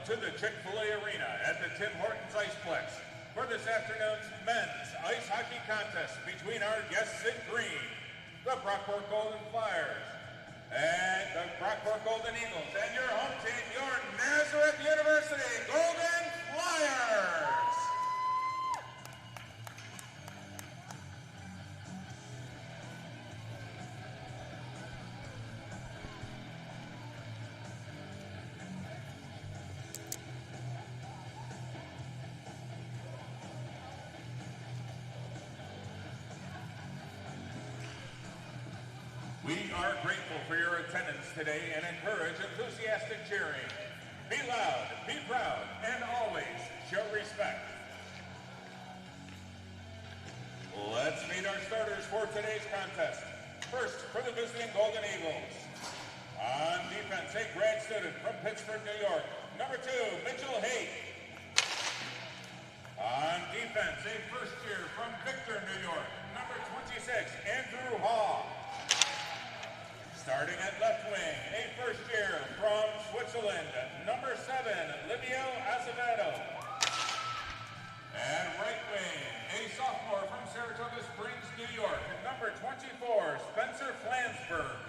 to the Chick-fil-A Arena at the Tim Hortons Iceplex for this afternoon's men's ice hockey contest between our guests in green, the Brockport Golden Flyers, and the Brockport Golden Eagles, and your home team, your Nazareth University Golden Flyers. We are grateful for your attendance today and encourage enthusiastic cheering. Be loud, be proud, and always show respect. Let's meet our starters for today's contest. First, for the visiting Golden Eagles. On defense, a grad student from Pittsburgh, New York, number 2, Mitchell Haight. On defense, a first year from Victor, New York, number 26, Andrew Haw. Starting at left wing, a first year from Switzerland, number 7, Livio Azevedo. And right wing, a sophomore from Saratoga Springs, New York, number 24, Spencer Flansburgh.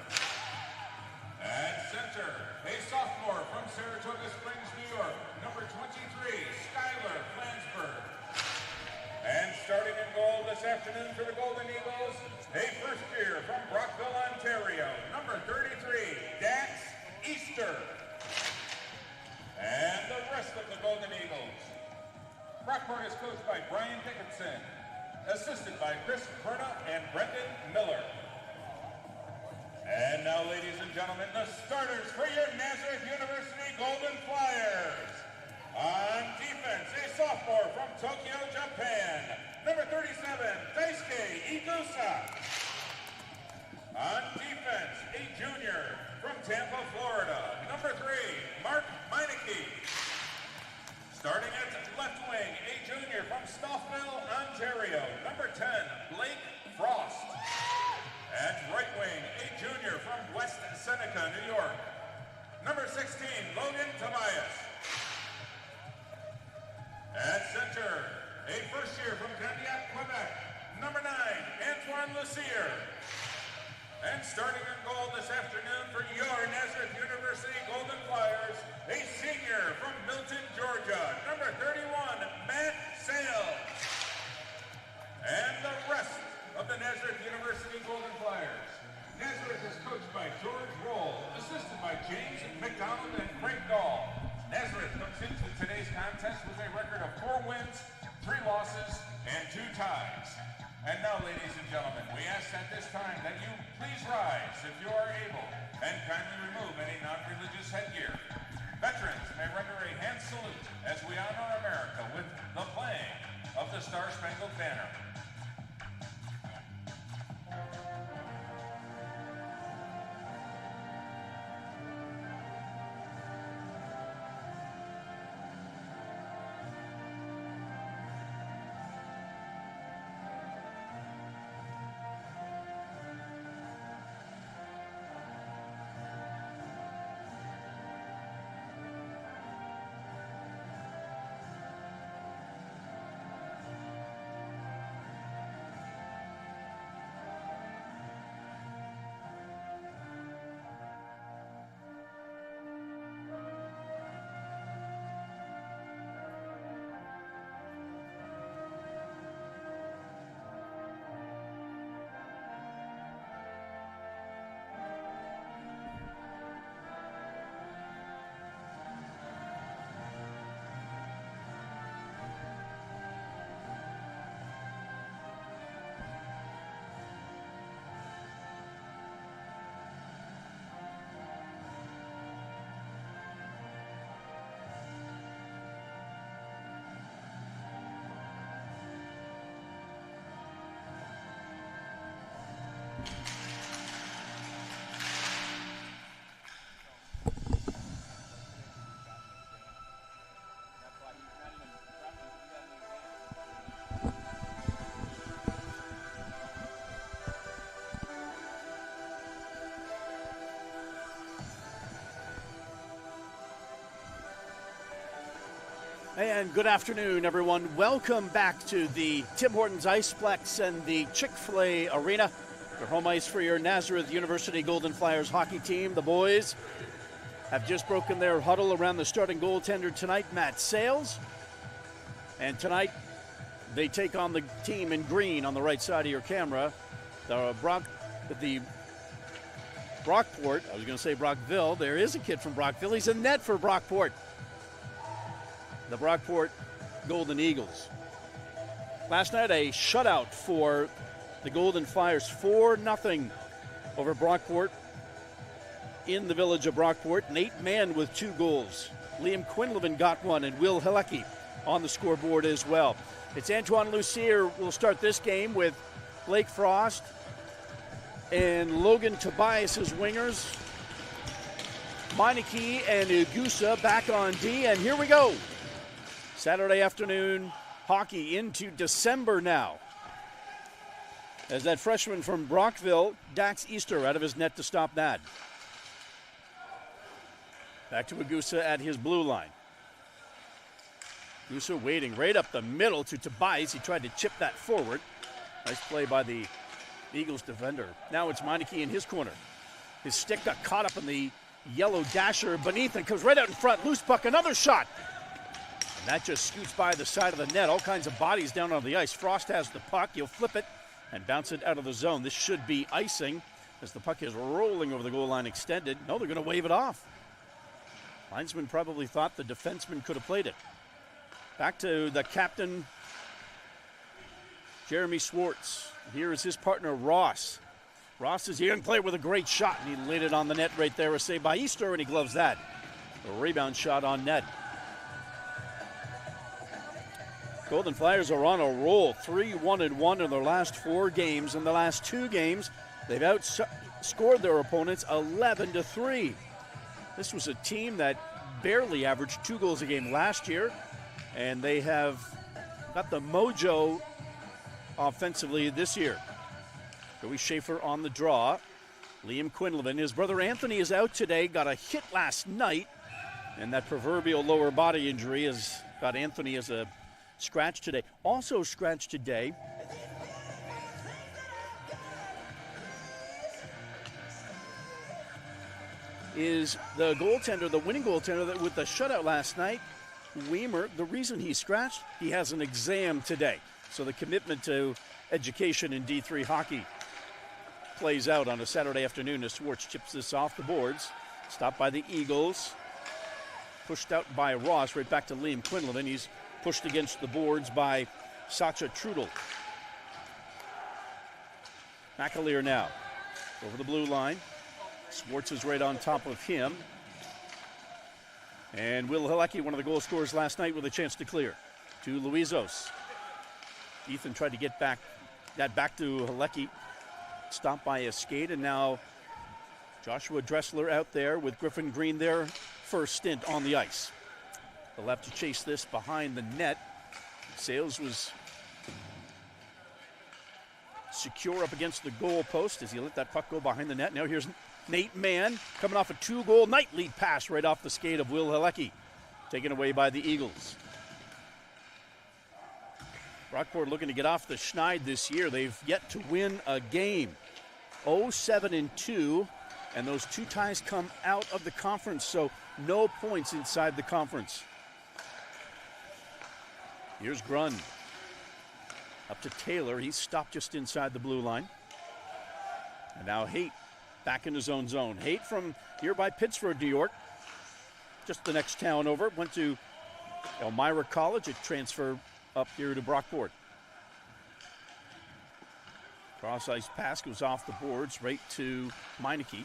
At center, a sophomore from Saratoga Springs, New York, number 23, Skylar Flansburgh. And starting in goal this afternoon for the Golden Eagles, a first year from Brockville, Ontario, number 33, Dax Easter. And the rest of the Golden Eagles. Brockport is coached by Brian Dickinson, assisted by Chris Perna and Brendan Miller. And now, ladies and gentlemen, the starters for your Nazareth University Golden Flyers. On defense, a sophomore from Tokyo, Japan, number 37, Daisuke Igusa. On defense, a junior from Tampa, Florida, number 3, Mark Meineke. Starting at left wing, a junior from Stouffville, Ontario, number 10, Blake Frost. At right wing, a junior from West Seneca, New York, number 16, Logan Tobias. At center, a first year from Candiac, Quebec, number 9, Antoine Lucier. And starting in goal this afternoon for your Nazareth University Golden Flyers, a senior from Milton, Georgia, number 31, Matt Sales. And the rest of the Nazareth University Golden Flyers. Nazareth is coached by George Roll, assisted by James McDonald and Craig Dahl. Nazareth comes into today's contest with a record of 4 wins, 3 losses, and 2 ties. And now, ladies and gentlemen, we ask at this time that you please rise if you are able and kindly remove any non-religious headgear. Veterans may render a hand salute as we honor America with the playing of the Star-Spangled Banner. And good afternoon, everyone. Welcome back to the Tim Hortons Iceplex and the Chick-fil-A Arena, your home ice for your Nazareth University Golden Flyers hockey team. The boys have just broken their huddle around the starting goaltender tonight, Matt Sales. And tonight, they take on the team in green on the right side of your camera. The Brockport, I was going to say Brockville. There is a kid from Brockville. He's in net for Brockport. The Brockport Golden Eagles. Last night, a shutout for the Golden Flyers, 4-0 over Brockport in the village of Brockport. Nate Mann with 2 goals. Liam Quinlivan got 1, and Will Helecki on the scoreboard as well. It's Antoine Lucier will start this game with Blake Frost and Logan Tobias as wingers. Meineke and Ugusa back on D, and here we go. Saturday afternoon hockey into December now, as that freshman from Brockville, Dax Easter, out of his net to stop that. Back to Ugusa at his blue line. Ugusa waiting right up the middle to Tobias. He tried to chip that forward. Nice play by the Eagles defender. Now it's Meineke in his corner. His stick got caught up in the yellow dasher beneath and comes right out in front. Loose puck, another shot. And that just scoots by the side of the net. All kinds of bodies down on the ice. Frost has the puck. He'll flip it and bounce it out of the zone. This should be icing as the puck is rolling over the goal line extended. No, they're going to wave it off. Linesman probably thought the defenseman could have played it. Back to the captain, Jeremy Schwartz. Here is his partner, Ross. Ross is a young player with a great shot, and he laid it on the net right there. A save by Easter, and he gloves that. A rebound shot on net. Golden Flyers are on a roll, 3-1-1 in their last 4 games. In the last 2 games, they've outscored their opponents 11-3. This was a team that barely averaged 2 goals a game last year, and they have got the mojo offensively this year. Joey Schaefer on the draw. Liam Quinlivan, his brother Anthony is out today, got a hit last night, and that proverbial lower body injury has got Anthony as a scratch today. Also scratched today is the goaltender, the winning goaltender that with the shutout last night, Weimer. The reason he's scratched, he has an exam today. So the commitment to education in D3 hockey plays out on a Saturday afternoon as Schwartz chips this off the boards. Stopped by the Eagles. Pushed out by Ross, right back to Liam Quinlivan. He's pushed against the boards by Sacha Trudel. McAleer now over the blue line. Schwartz is right on top of him. And Will Helecki, one of the goal scorers last night, with a chance to clear. To Luizos. Ethan tried to get back to Helecki. Stopped by a skate, and now Joshua Dressler out there with Griffin Green there. First stint on the ice. They'll have to chase this behind the net. Sales was secure up against the goal post as he let that puck go behind the net. Now here's Nate Mann coming off a 2-goal night lead pass right off the skate of Will Helecki. Taken away by the Eagles. Brockport looking to get off the schneid this year. They've yet to win a game. 0-7-2, and those 2 ties come out of the conference, so no points inside the conference. Here's Grund. Up to Taylor. He's stopped just inside the blue line. And now Haight back in his own zone. Haight from nearby Pittsford, New York. Just the next town over. Went to Elmira College. A transfer up here to Brockport. Cross-ice pass goes off the boards right to Meineke.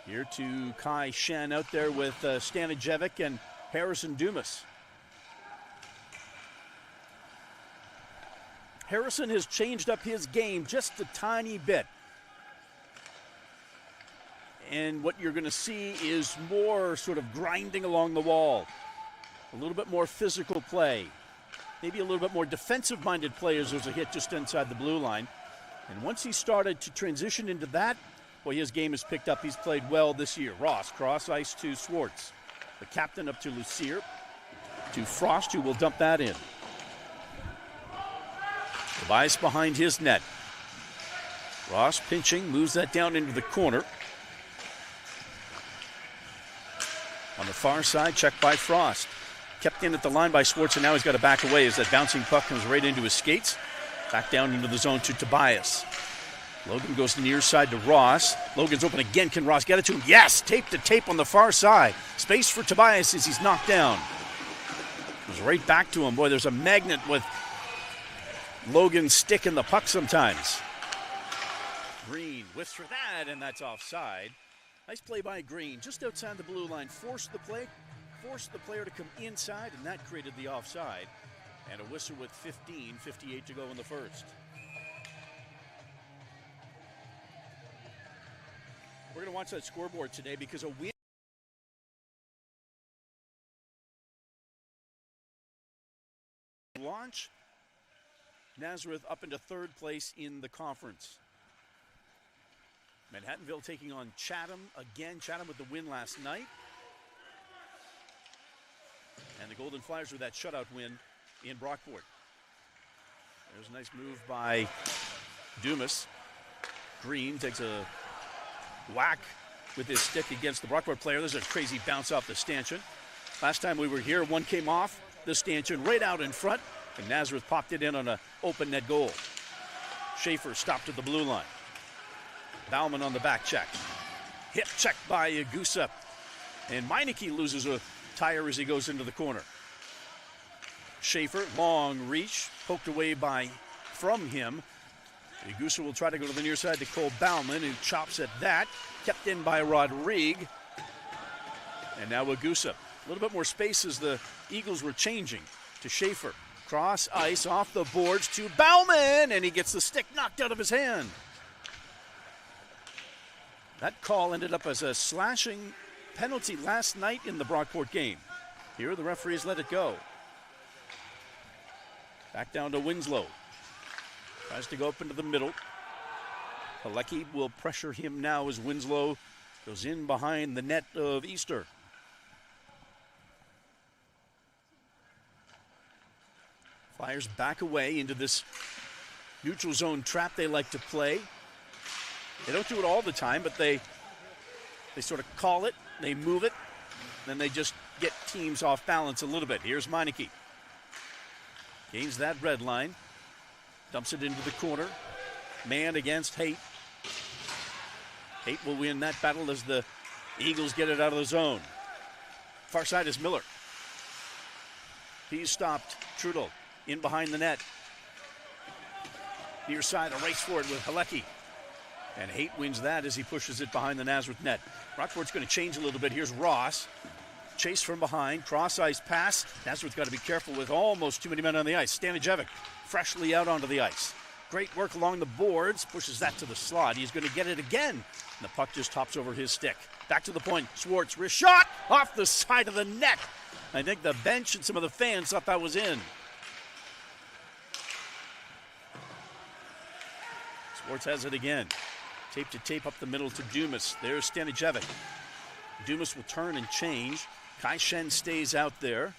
Here to Kai Shen out there with Stanijevic and Harrison Dumas. Harrison has changed up his game just a tiny bit. And what you're going to see is more sort of grinding along the wall. A little bit more physical play. Maybe a little bit more defensive-minded play as there's a hit just inside the blue line. And once he started to transition into that, boy, his game has picked up. He's played well this year. Ross, cross ice to Schwartz. The captain up to Lucier. to Frost, who will dump that in. Tobias behind his net. Ross pinching, moves that down into the corner. On the far side, checked by Frost. Kept in at the line by Schwartz, and now he's got to back away as that bouncing puck comes right into his skates. Back down into the zone to Tobias. Logan goes near side to Ross. Logan's open again. Can Ross get it to him? Yes! Tape to tape on the far side. Space for Tobias as he's knocked down. Goes right back to him. Boy, there's a magnet with Logan's stick in the puck sometimes. Green whiffs for that, and that's offside. Nice play by Green, just outside the blue line. Forced the player to come inside, and that created the offside. And a whistle with 15:58 to go in the first. We're going to watch that scoreboard today because a win launch Nazareth up into third place in the conference. Manhattanville taking on Chatham again. Chatham with the win last night. And the Golden Flyers with that shutout win in Brockport. There's a nice move by Dumas. Green takes a whack with his stick against the Brockport player. There's a crazy bounce off the stanchion. Last time we were here, one came off the stanchion right out in front, and Nazareth popped it in on an open net goal. Schaefer stopped at the blue line. Bauman on the back check. Hip check by Agusa. And Meineke loses a tire as he goes into the corner. Schaefer, long reach, poked away from him. Agusa will try to go to the near side to Cole Bauman, who chops at that. Kept in by Rodrigue. And now Agusa. A little bit more space as the Eagles were changing to Schaefer. Cross ice off the boards to Bauman, and he gets the stick knocked out of his hand. That call ended up as a slashing penalty last night in the Brockport game. Here, the referees let it go. Back down to Winslow. Tries to go up into the middle. Halecki will pressure him now as Winslow goes in behind the net of Easter. Flyers back away into this neutral zone trap they like to play. They don't do it all the time, but they sort of call it, they move it, then they just get teams off balance a little bit. Here's Meineke. Gains that red line. Dumps it into the corner. Man against Haight. Haight will win that battle as the Eagles get it out of the zone. Far side is Miller. He's stopped. Trudel in behind the net. Near side, a race for it with Halecki. And Haight wins that as he pushes it behind the Nazareth net. Brockport's going to change a little bit. Here's Ross. Chase from behind. Cross-ice pass. Nazareth's got to be careful with almost too many men on the ice. Stanijevic freshly out onto the ice. Great work along the boards. Pushes that to the slot. He's going to get it again. And the puck just hops over his stick. Back to the point. Schwartz, wrist shot off the side of the net. I think the bench and some of the fans thought that was in. Schwartz has it again. Tape to tape up the middle to Dumas. There's Stanijevic. Dumas will turn and change. Kai Shen stays out there.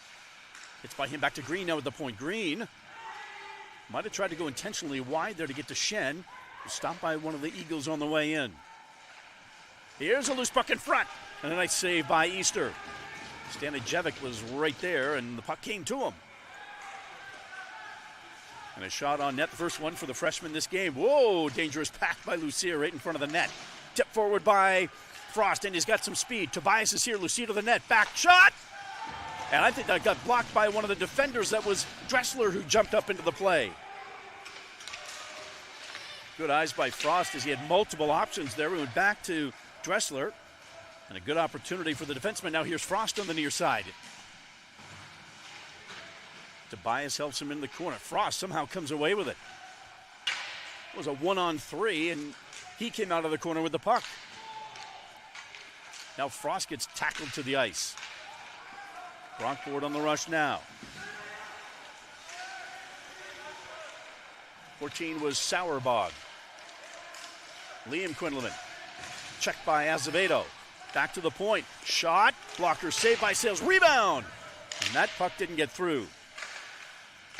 It's by him back to Green now at the point. Green might have tried to go intentionally wide there to get to Shen. Stopped by one of the Eagles on the way in. Here's a loose puck in front. And a nice save by Easter. Stanijevic was right there, and the puck came to him. And a shot on net, the first one for the freshman this game. Whoa, dangerous pass by Lucia right in front of the net. Tip forward by Frost, and he's got some speed. Tobias is here, Lucia to the net, back shot! And I think that got blocked by one of the defenders. That was Dressler who jumped up into the play. Good eyes by Frost as he had multiple options there. We went back to Dressler. And a good opportunity for the defenseman. Now here's Frost on the near side. Tobias helps him in the corner. Frost somehow comes away with it. It was a 1-on-3, and he came out of the corner with the puck. Now Frost gets tackled to the ice. Brockport on the rush now. 14 was Sauerbog. Liam Quinlivan. Checked by Azevedo. Back to the point. Shot. Blocker saved by Sales. Rebound. And that puck didn't get through.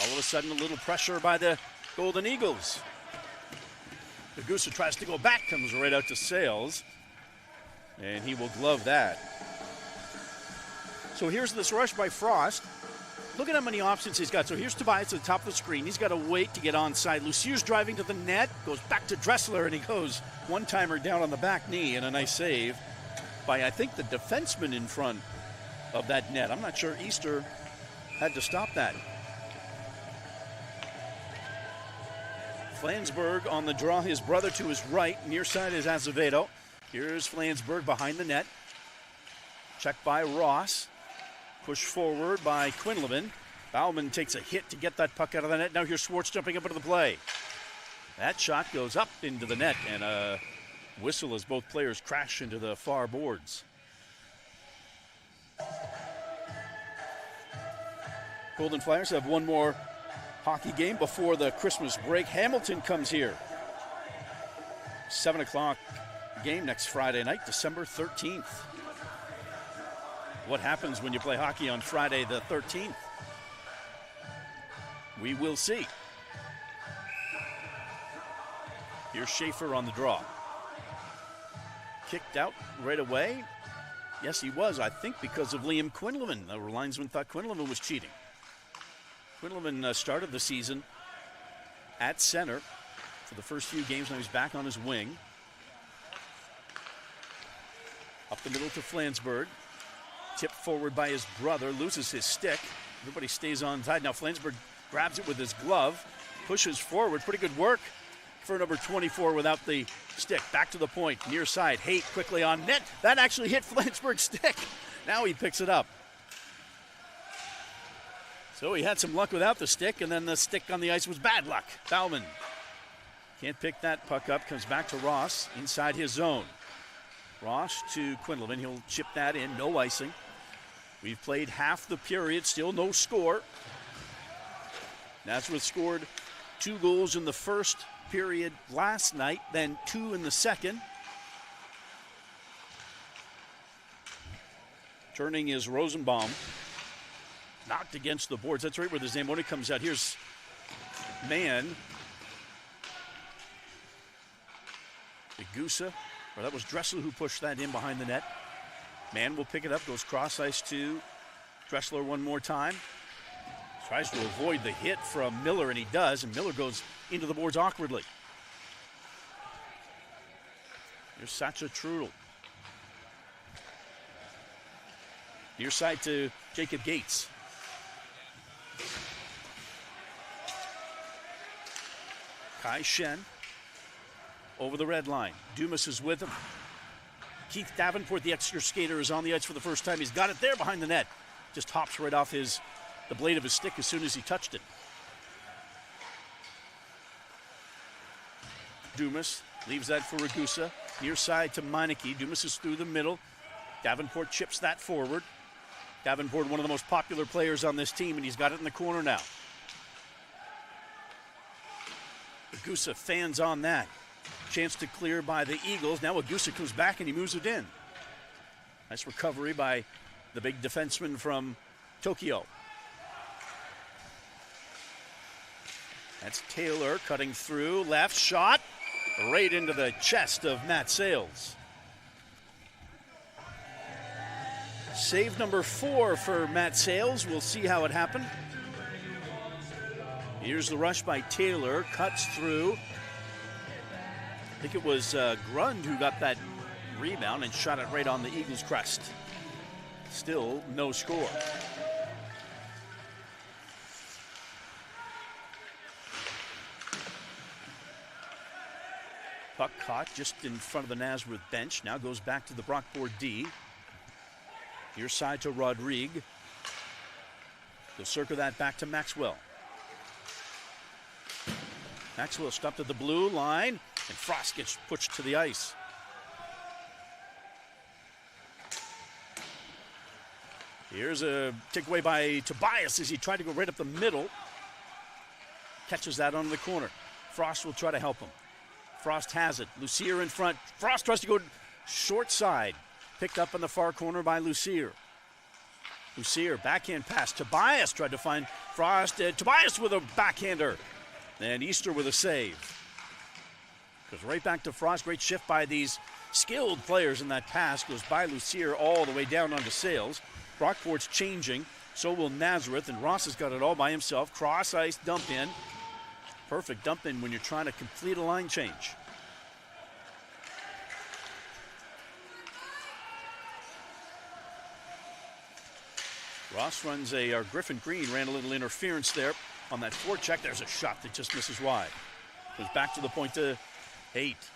All of a sudden, a little pressure by the Golden Eagles. Degussa tries to go back, comes right out to Sales, and he will glove that. So here's this rush by Frost. Look at how many options he's got. So here's Tobias at the top of the screen. He's got to wait to get onside. Lucier's driving to the net, goes back to Dressler, and he goes one-timer down on the back knee, and a nice save by, I think, the defenseman in front of that net. I'm not sure Easter had to stop that. Flansburgh on the draw, his brother to his right. Near side is Azevedo. Here's Flansburgh behind the net. Checked by Ross. Pushed forward by Quinlivan. Bauman takes a hit to get that puck out of the net. Now here's Schwartz jumping up into the play. That shot goes up into the net, and a whistle as both players crash into the far boards. Golden Flyers have one more hockey game before the Christmas break. Hamilton comes here. 7 o'clock game next Friday night, December 13th. What happens when you play hockey on Friday the 13th? We will see. Here's Schaefer on the draw. Kicked out right away. Yes, he was, I think, because of Liam Quinlivan. The linesman thought Quinlivan was cheating. Quinlivan started the season at center for the first few games. Now he's back on his wing. Up the middle to Flansburgh. Tipped forward by his brother, loses his stick. Everybody stays on side. Now Flansburgh grabs it with his glove, pushes forward. Pretty good work for number 24 without the stick. Back to the point, near side. Haight quickly on net. That actually hit Flansburgh's stick. Now he picks it up. So he had some luck without the stick, and then the stick on the ice was bad luck. Bauman can't pick that puck up. Comes back to Ross inside his zone. Ross to Quinlivan. He'll chip that in. No icing. We've played half the period. Still no score. Nazareth scored 2 goals in the first period last night, then 2 in the second. Turning is Rosenbaum. Knocked against the boards. That's right where the Zamboni comes out. Here's Mann. Degussa. Or that was Dressler who pushed that in behind the net. Mann will pick it up. Goes cross ice to Dressler one more time. Tries to avoid the hit from Miller, and he does. And Miller goes into the boards awkwardly. Here's Sacha Trudel. Near side to Jacob Gates. Kai Shen over the red line. Dumas is with him. Keith Davenport, the extra skater, is on the ice for the first time. He's got it there behind the net. Just hops right off the blade of his stick as soon as he touched it. Dumas leaves that for Ragusa. Near side to Meineke. Dumas is through the middle. Davenport chips that forward. Davenport, one of the most popular players on this team, and he's got it in the corner now. Agusa fans on that. Chance to clear by the Eagles. Now Agusa comes back and he moves it in. Nice recovery by the big defenseman from Tokyo. That's Taylor cutting through. Left shot. Right into the chest of Matt Sales. Save number 4 for Matt Sales. We'll see how it happened. Here's the rush by Taylor. Cuts through. I think it was Grund who got that rebound and shot it right on the Eagles' crest. Still no score. Puck caught just in front of the Nazareth bench. Now goes back to the Brockport D. Near side to Rodrigue. They'll circle that back to Maxwell. Maxwell stopped at the blue line, and Frost gets pushed to the ice. Here's a takeaway by Tobias as he tried to go right up the middle. Catches that on the corner. Frost will try to help him. Frost has it. Lucier in front. Frost tries to go short side. Picked up in the far corner by Lucier. Lucier, backhand pass. Tobias tried to find Frost. Tobias with a backhander. And Easter with a save. Goes right back to Frost. Great shift by these skilled players in that pass. Goes by Lucier all the way down onto Sales. Brockport's changing. So will Nazareth. And Ross has got it all by himself. Cross ice dump in. Perfect dump in when you're trying to complete a line change. Ross runs or Griffin Green ran a little interference there on that forecheck. There's a shot that just misses wide. Goes back to the point to Haight.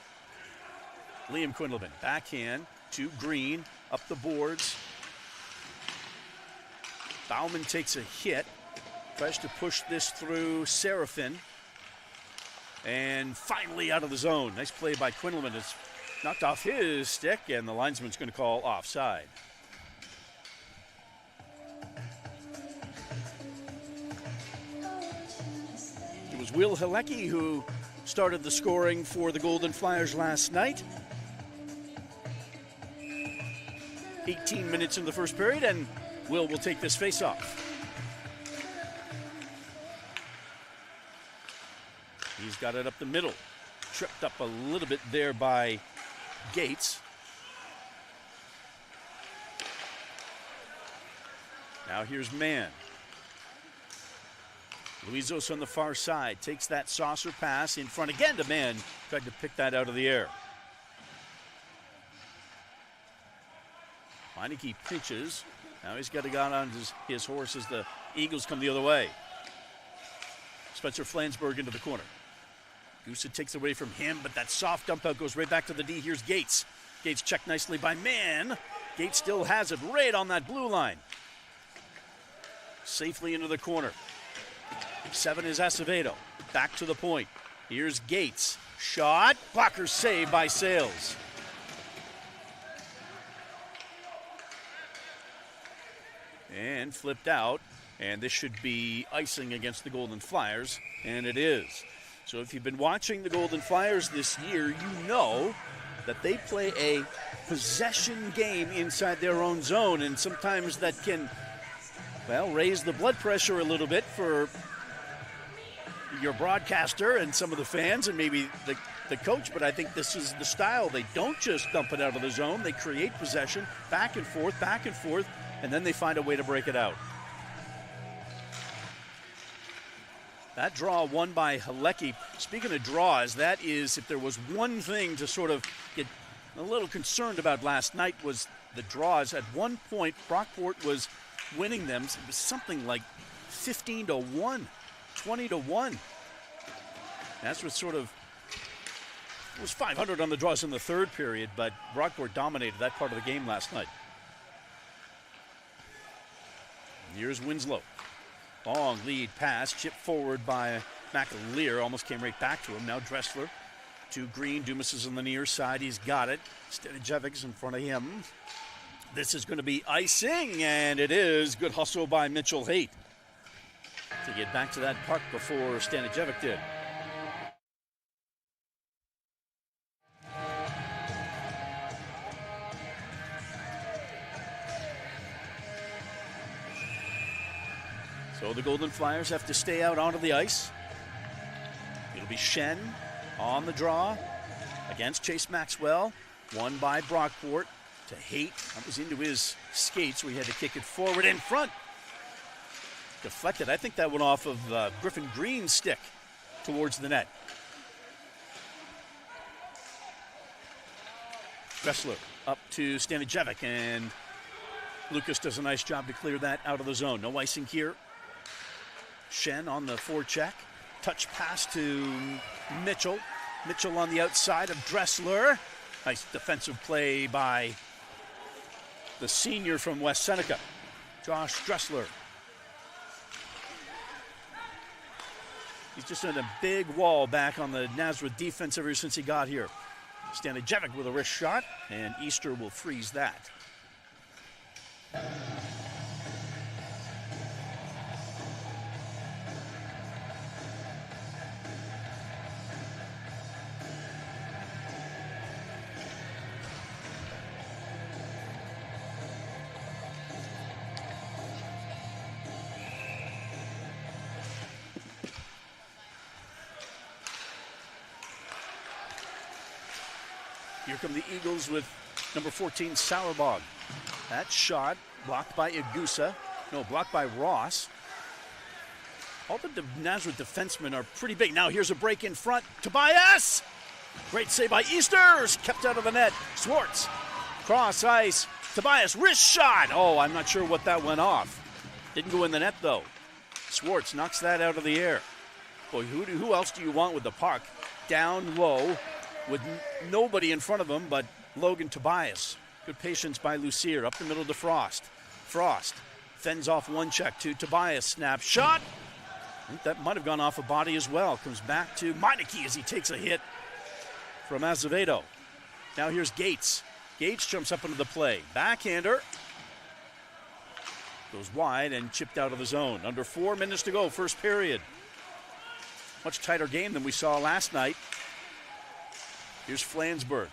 Liam Quinlivan, backhand to Green, up the boards. Bauman takes a hit, tries to push this through Seraphin. And finally out of the zone. Nice play by Quinlivan. It's knocked off his stick, and the linesman's going to call offside. It was Will Halecki who started the scoring for the Golden Flyers last night. 18 minutes in the first period, and Will take this face-off. He's got it up the middle. Tripped up a little bit there by Gates. Now here's Mann. Luizos on the far side takes that saucer pass in front again to Mann. Tried to pick that out of the air. Meineke pinches. Now he's got to get on his horse as the Eagles come the other way. Spencer Flansburgh into the corner. Gusa takes away from him, but that soft dump out goes right back to the D. Here's Gates. Gates checked nicely by Mann. Gates still has it right on that blue line. Safely into the corner. 7 is Acevedo. Back to the point. Here's Gates. Shot. Blocker saved by Sales. And flipped out. And this should be icing against the Golden Flyers. And it is. So if you've been watching the Golden Flyers this year, you know that they play a possession game inside their own zone. And sometimes that can, well, raise the blood pressure a little bit for your broadcaster and some of the fans and maybe the coach, but I think this is the style. They don't just dump it out of the zone. They create possession, back and forth, and then they find a way to break it out. That draw won by Halecki. Speaking of draws, that is, if there was one thing to sort of get a little concerned about last night, was the draws. At one point, Brockport was winning them. It was something like 15-1. 20-1. That's what sort of, it was 500 on the draws in the third period, but Brockport dominated that part of the game last night. Here's Winslow. Long lead pass, chipped forward by McAleer, almost came right back to him. Now Dressler to Green. Dumas is on the near side. He's got it. Stanijevic's in front of him. This is going to be icing, and it is. Good hustle by Mitchell Haight to get back to that puck before Stanijevic did. So the Golden Flyers have to stay out onto the ice. It'll be Shen on the draw against Chase Maxwell. Won by Brockport to Haight. That was into his skates, so he had to kick it forward in front. Deflected. I think that went off of Griffin Green's stick towards the net. Dressler up to Stanijevic, and Lucas does a nice job to clear that out of the zone. No icing here. Shen on the forecheck. Touch pass to Mitchell. Mitchell on the outside of Dressler. Nice defensive play by the senior from West Seneca, Josh Dressler. He's just in a big wall back on the Nazareth defense ever since he got here. Stanijevic with a wrist shot, and Easter will freeze that. Here come the Eagles with number 14, Sauerbog. That shot blocked by blocked by Ross. All the Nazareth defensemen are pretty big. Now here's a break in front. Tobias! Great save by Easters. Kept out of the net. Swartz. Cross ice. Tobias, wrist shot. Oh, I'm not sure what that went off. Didn't go in the net, though. Swartz knocks that out of the air. Boy, who else do you want with the puck? Down low with nobody in front of him but Logan Tobias. Good patience by Lucier. Up the middle to Frost. Frost fends off one check to Tobias. Snap shot. I think that might have gone off a body as well. Comes back to Meineke as he takes a hit from Azevedo. Now here's Gates. Gates jumps up into the play. Backhander. Goes wide and chipped out of the zone. Under 4 minutes to go, first period. Much tighter game than we saw last night. Here's Flansburgh.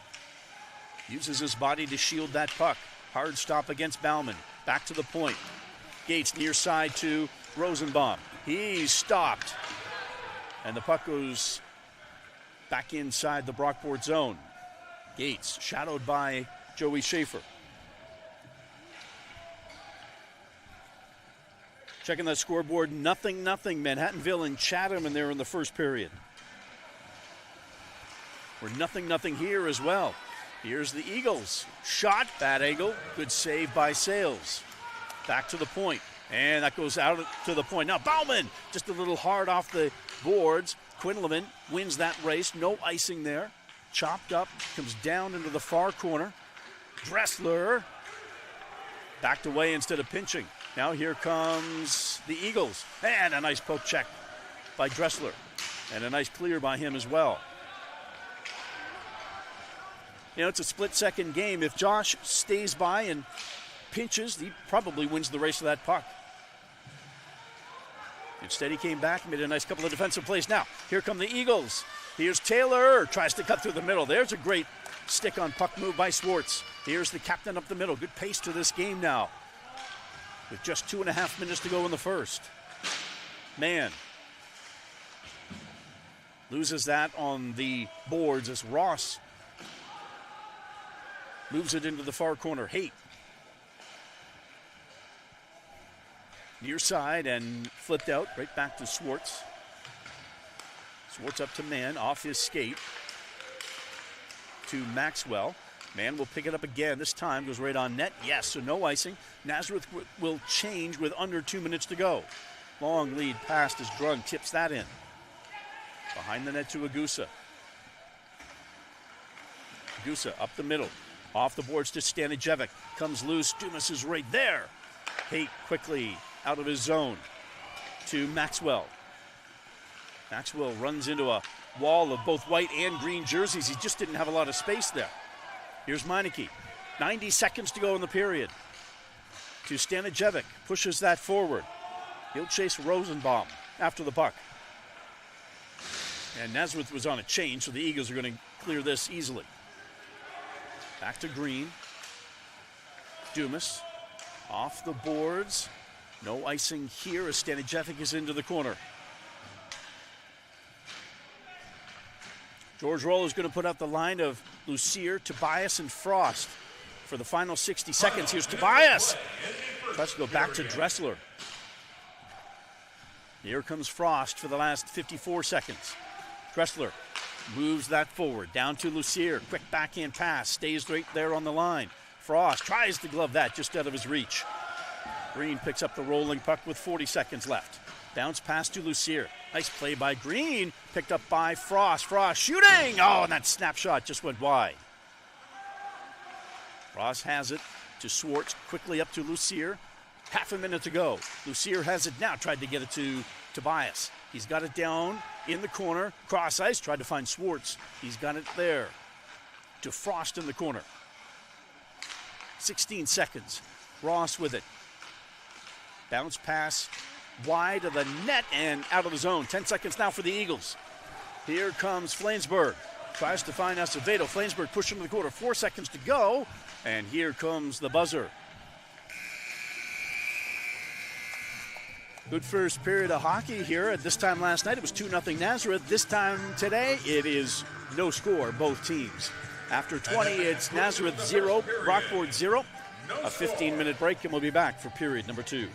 Uses his body to shield that puck. Hard stop against Bauman. Back to the point. Gates near side to Rosenbaum. He's stopped. And the puck goes back inside the Brockport zone. Gates shadowed by Joey Schaefer. Checking that scoreboard, 0-0. Manhattanville and Chatham in there in the first period. We're 0-0 here as well. Here's the Eagles. Shot, bad angle, good save by Sales. Back to the point, and that goes out to the point. Now Bauman, just a little hard off the boards. Quinlivan wins that race, no icing there. Chopped up, comes down into the far corner. Dressler backed away instead of pinching. Now here comes the Eagles. And a nice poke check by Dressler. And a nice clear by him as well. You know, it's a split-second game. If Josh stays by and pinches, he probably wins the race of that puck. Instead, he came back and made a nice couple of defensive plays. Now, here come the Eagles. Here's Taylor. Tries to cut through the middle. There's a great stick-on-puck move by Swartz. Here's the captain up the middle. Good pace to this game now, with just 2.5 minutes to go in the first. Man loses that on the boards as Ross moves it into the far corner. Haight near side and flipped out right back to Swartz. Swartz up to Mann, off his skate to Maxwell. Mann will pick it up again. This time goes right on net. Yes, so no icing. Nazareth will change with under 2 minutes to go. Long lead pass as Drung tips that in. Behind the net to Agusa. Agusa up the middle. Off the boards to Stanijevic. Comes loose. Dumas is right there. Haight quickly out of his zone to Maxwell. Maxwell runs into a wall of both white and green jerseys. He just didn't have a lot of space there. Here's Meineke. 90 seconds to go in the period. To Stanijevic. Pushes that forward. He'll chase Rosenbaum after the puck. And Nazareth was on a change, so the Eagles are going to clear this easily. Back to Green. Dumas off the boards. No icing here as Stanijevic is into the corner. George Roll is going to put out the line of Lucier, Tobias, and Frost for the final 60 seconds. Here's Tobias. Tries to go back to Dressler. Here comes Frost for the last 54 seconds. Dressler moves that forward, down to Lucier. Quick backhand pass, stays right there on the line. Frost tries to glove that just out of his reach. Green picks up the rolling puck with 40 seconds left. Bounce pass to Lucier. Nice play by Green, picked up by Frost. Frost shooting! Oh, and that snapshot just went wide. Frost has it to Swartz, quickly up to Lucier. Half a minute to go. Lucier has it now, tried to get it to Tobias. He's got it down in the corner. Cross ice, tried to find Swartz. He's got it there to Frost in the corner. 16 seconds. Ross with it. Bounce pass wide of the net and out of the zone. 10 seconds now for the Eagles. Here comes Flansburgh. Tries to find Acevedo. Flansburgh pushing to the corner. 4 seconds to go. And here comes the buzzer. Good first period of hockey here. At this time last night, it was 2-0 Nazareth. This time today, it is no score, both teams. After 20, it's Nazareth 0, Rockport 0. A 15-minute break, and we'll be back for period number 2.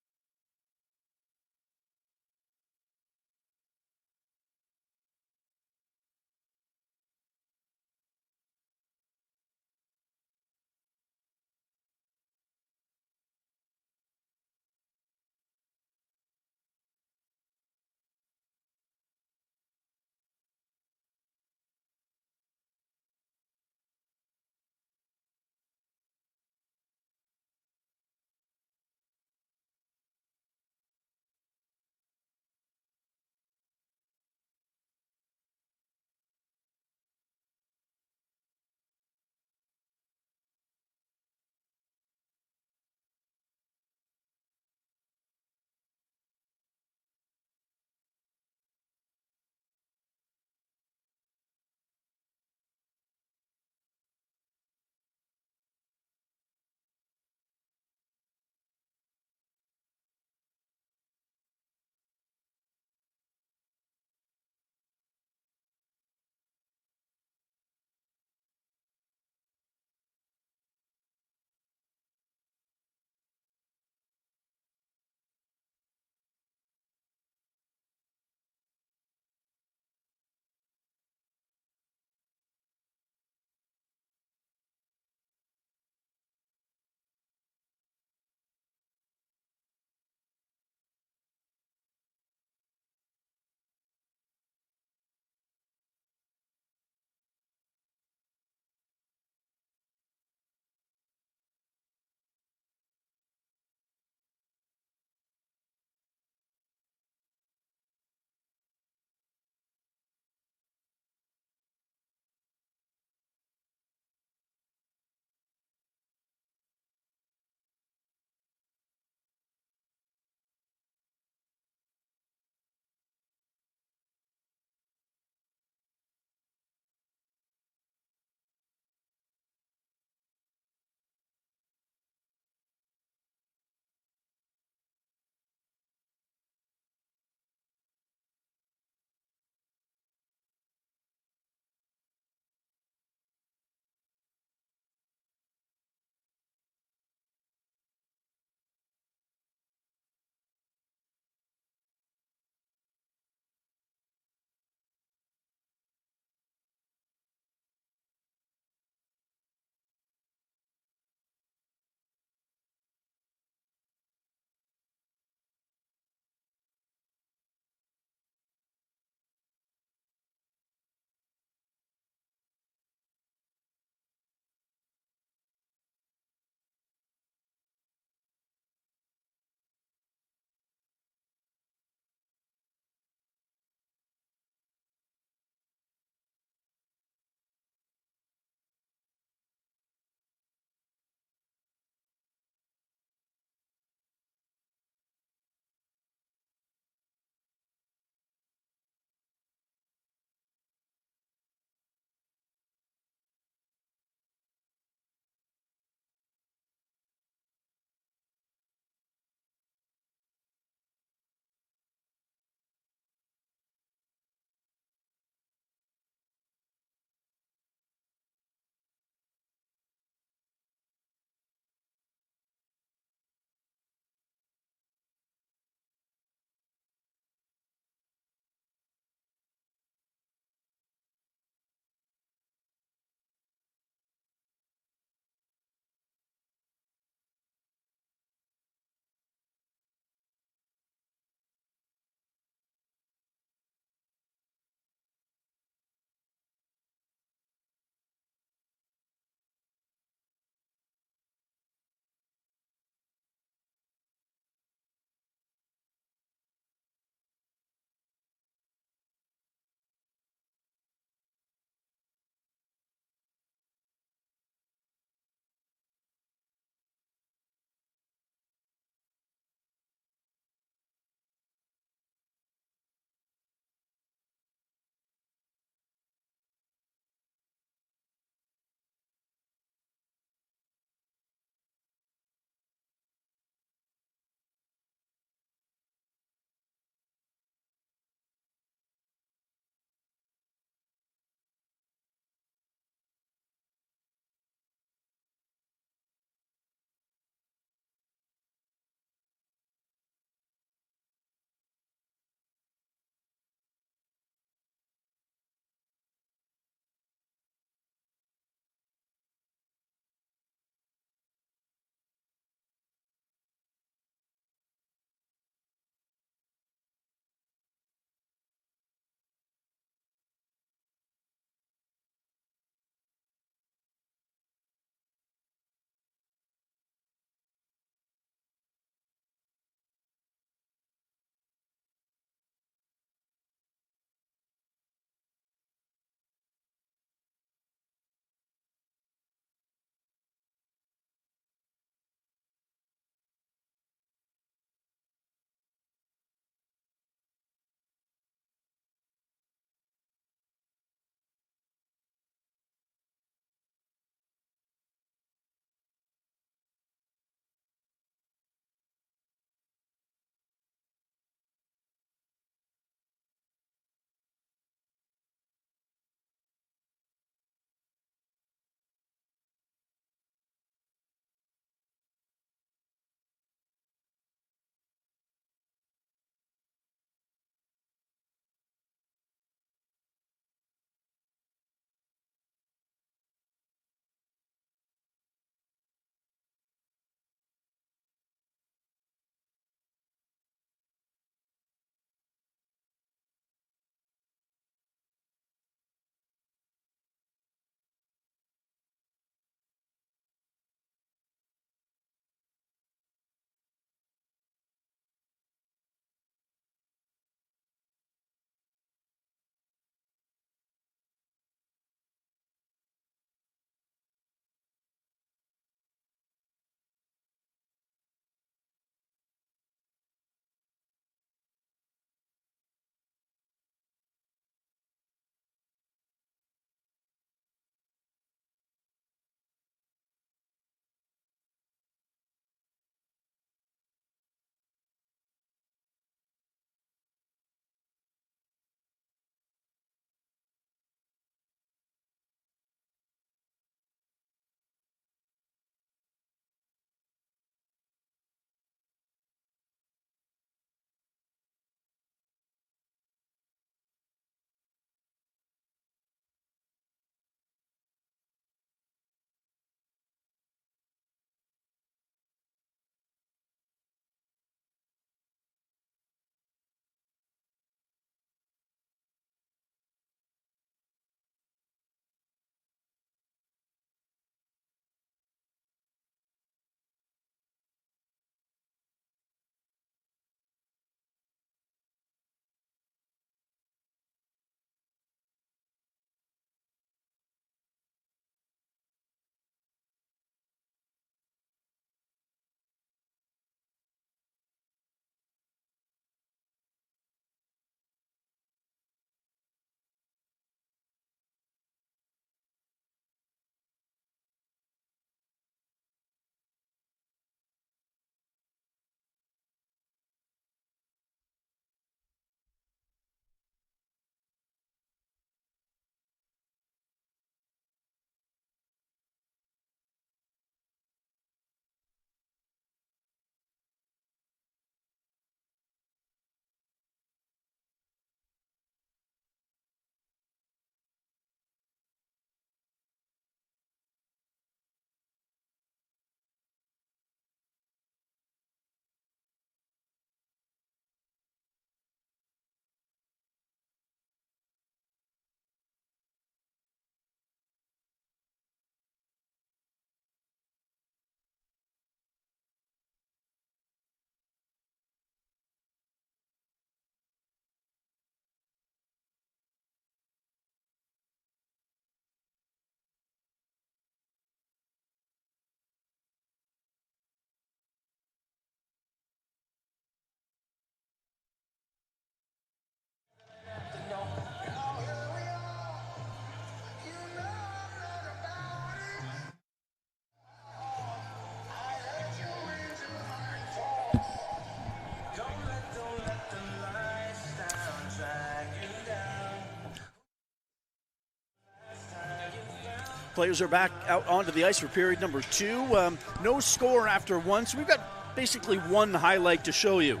Players are back out onto the ice for period number 2. No score after 1, so we've got basically one highlight to show you.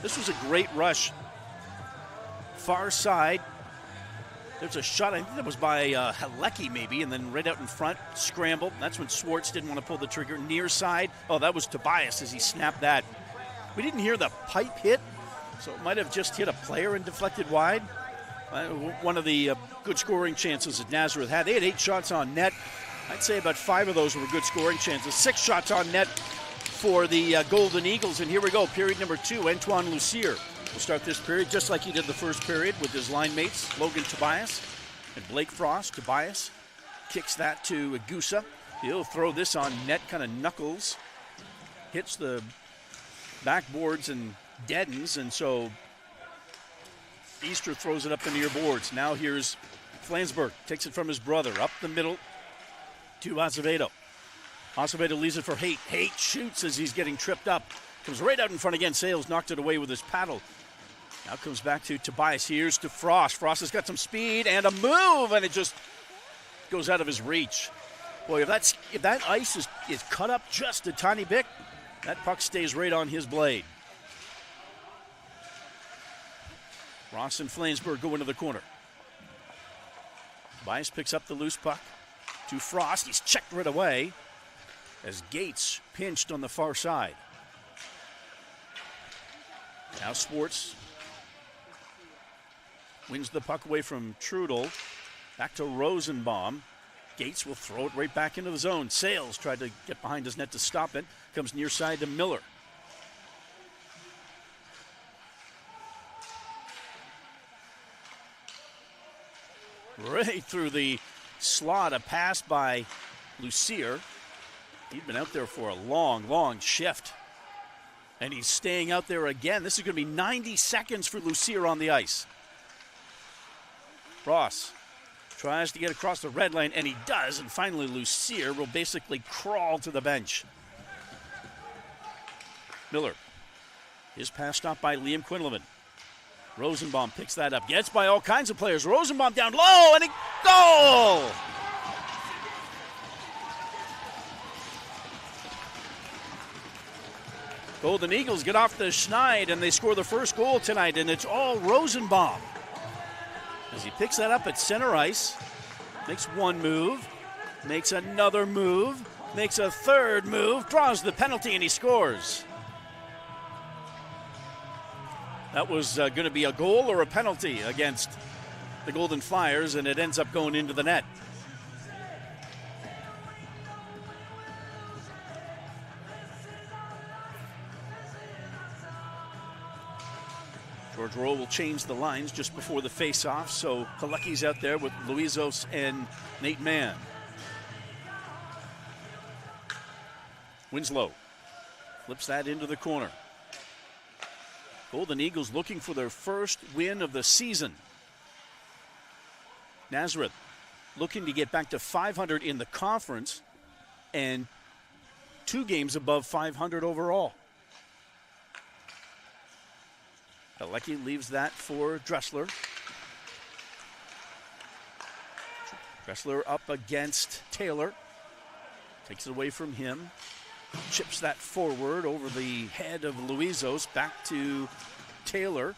This was a great rush. Far side. There's a shot, I think that was by Halecki maybe, and then right out in front, scrambled. That's when Schwartz didn't want to pull the trigger. Near side, oh, that was Tobias as he snapped that. We didn't hear the pipe hit, so it might have just hit a player and deflected wide. One of the good scoring chances that Nazareth had. They had 8 shots on net. I'd say about 5 of those were good scoring chances. 6 shots on net for the Golden Eagles, and here we go, period number 2. Antoine Lucier will start this period just like he did the first period with his line mates, Logan Tobias and Blake Frost. Tobias kicks that to Agusa. He'll throw this on net, kind of knuckles, hits the backboards and deadens, and so Easter throws it up the near boards. Now here's Flansburgh, takes it from his brother, up the middle to Azevedo. Azevedo leaves it for Haight. Haight shoots as he's getting tripped up. Comes right out in front again. Sales knocked it away with his paddle. Now comes back to Tobias. Here's to Frost. Frost has got some speed and a move, and it just goes out of his reach. Boy, if that ice is cut up just a tiny bit, that puck stays right on his blade. Ross and Flansburgh go into the corner. Tobias picks up the loose puck to Frost. He's checked right away as Gates pinched on the far side. Now Schwartz wins the puck away from Trudel. Back to Rosenbaum. Gates will throw it right back into the zone. Sales tried to get behind his net to stop it. Comes near side to Miller. Right through the slot, a pass by Lucier. He'd been out there for a long, long shift. And he's staying out there again. This is going to be 90 seconds for Lucier on the ice. Ross tries to get across the red line, and he does. And finally, Lucier will basically crawl to the bench. Miller. His pass stopped by Liam Quinlivan. Rosenbaum picks that up. Gets by all kinds of players. Rosenbaum down low, and a goal! Golden Eagles get off the schneid, and they score the first goal tonight, and it's all Rosenbaum. As he picks that up at center ice, makes one move, makes another move, makes a third move, draws the penalty, and he scores. That was going to be a goal or a penalty against the Golden Flyers, and it ends up going into the net. George Rowe will change the lines just before the face-off, so Halecki's out there with Luizos and Nate Mann. Winslow flips that into the corner. Golden Eagles looking for their first win of the season. Nazareth looking to get back to 500 in the conference and 2 games above 500 overall. Halecki leaves that for Dressler. Dressler up against Taylor. Takes it away from him. Chips that forward over the head of Luizos back to Taylor.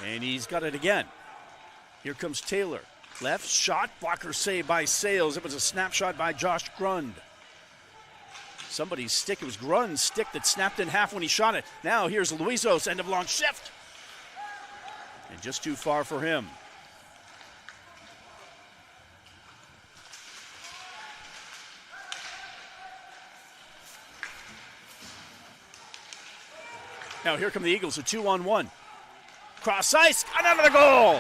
And he's got it again. Here comes Taylor. Left shot, blocker save by Sales. It was a snapshot by Josh Grund. Somebody's stick, it was Grund's stick that snapped in half when he shot it. Now here's Luizos, end of long shift. And just too far for him. Now here come the Eagles, a 2-on-1. Cross ice, another goal!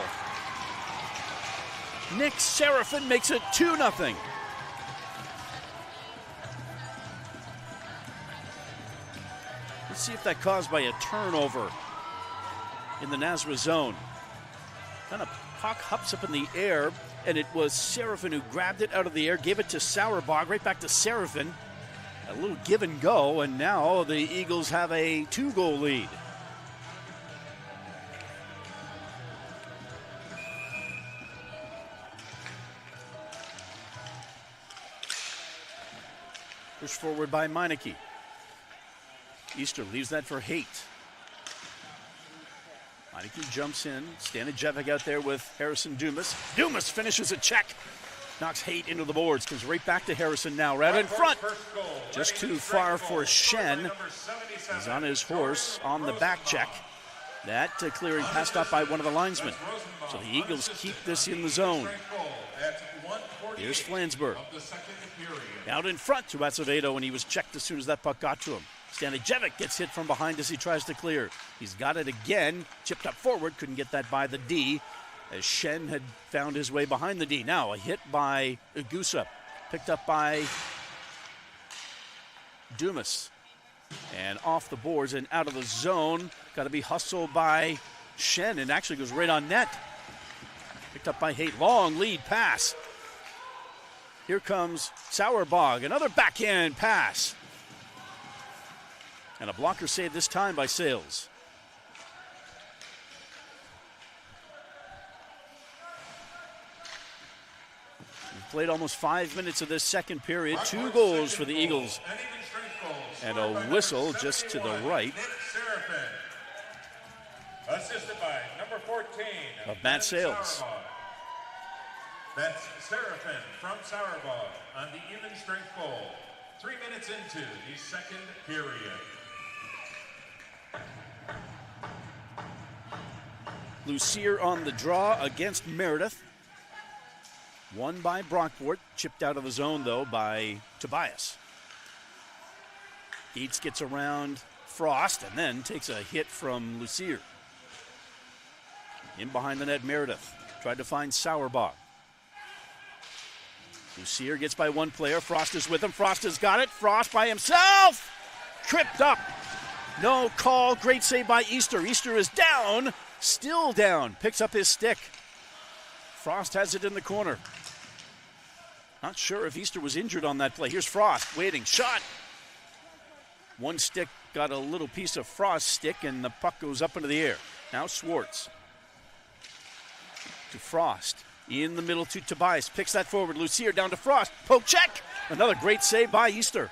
Nick Seraphin makes it 2-0. Let's see if that caused by a turnover in the Nazareth zone. Kind of puck hops up in the air, and it was Seraphin who grabbed it out of the air, gave it to Sauerbach, right back to Seraphin. A little give and go, and now the Eagles have a 2-goal lead. Pushed forward by Meineke. Easter leaves that for Haight. Meineke jumps in. Stanijevic out there with Harrison Dumas. Dumas finishes a check. Knocks Haight into the boards. Comes right back to Harrison now. Right in front. Just too far for Shen. He's on his horse on the back check. That clearing passed up by one of the linesmen. So the Eagles keep this in the zone. Here's Flansburgh. Out in front to Acevedo, and he was checked as soon as that puck got to him. Stanijevic gets hit from behind as he tries to clear. He's got it again. Chipped up forward. Couldn't get that by the D, as Shen had found his way behind the D. Now a hit by Ugusa. Picked up by Dumas. And off the boards and out of the zone. Got to be hustled by Shen, and actually goes right on net. Picked up by Haight. Long lead pass. Here comes Sauerbach. Another backhand pass. And a blocker save this time by Sales. We've played almost 5 minutes of this second period. 2 goals for the Eagles. And a whistle just to the right. Assisted by number 14 of Matt Sales. That's Seraphin from Sauerbach on the even strength goal. 3 minutes into the second period. Lucier on the draw against Meredith. Won by Brockport. Chipped out of the zone, though, by Tobias. Dietz gets around Frost and then takes a hit from Lucier. In behind the net, Meredith. Tried to find Sauerbach. Lucier gets by one player. Frost is with him. Frost has got it. Frost by himself. Tripped up. No call. Great save by Easter. Easter is down. Still down. Picks up his stick. Frost has it in the corner. Not sure if Easter was injured on that play. Here's Frost waiting. Shot. One stick got a little piece of Frost's stick, and the puck goes up into the air. Now Swartz. To Frost. In the middle to Tobias. Picks that forward. Lucier down to Frost. Poke check. Another great save by Easter.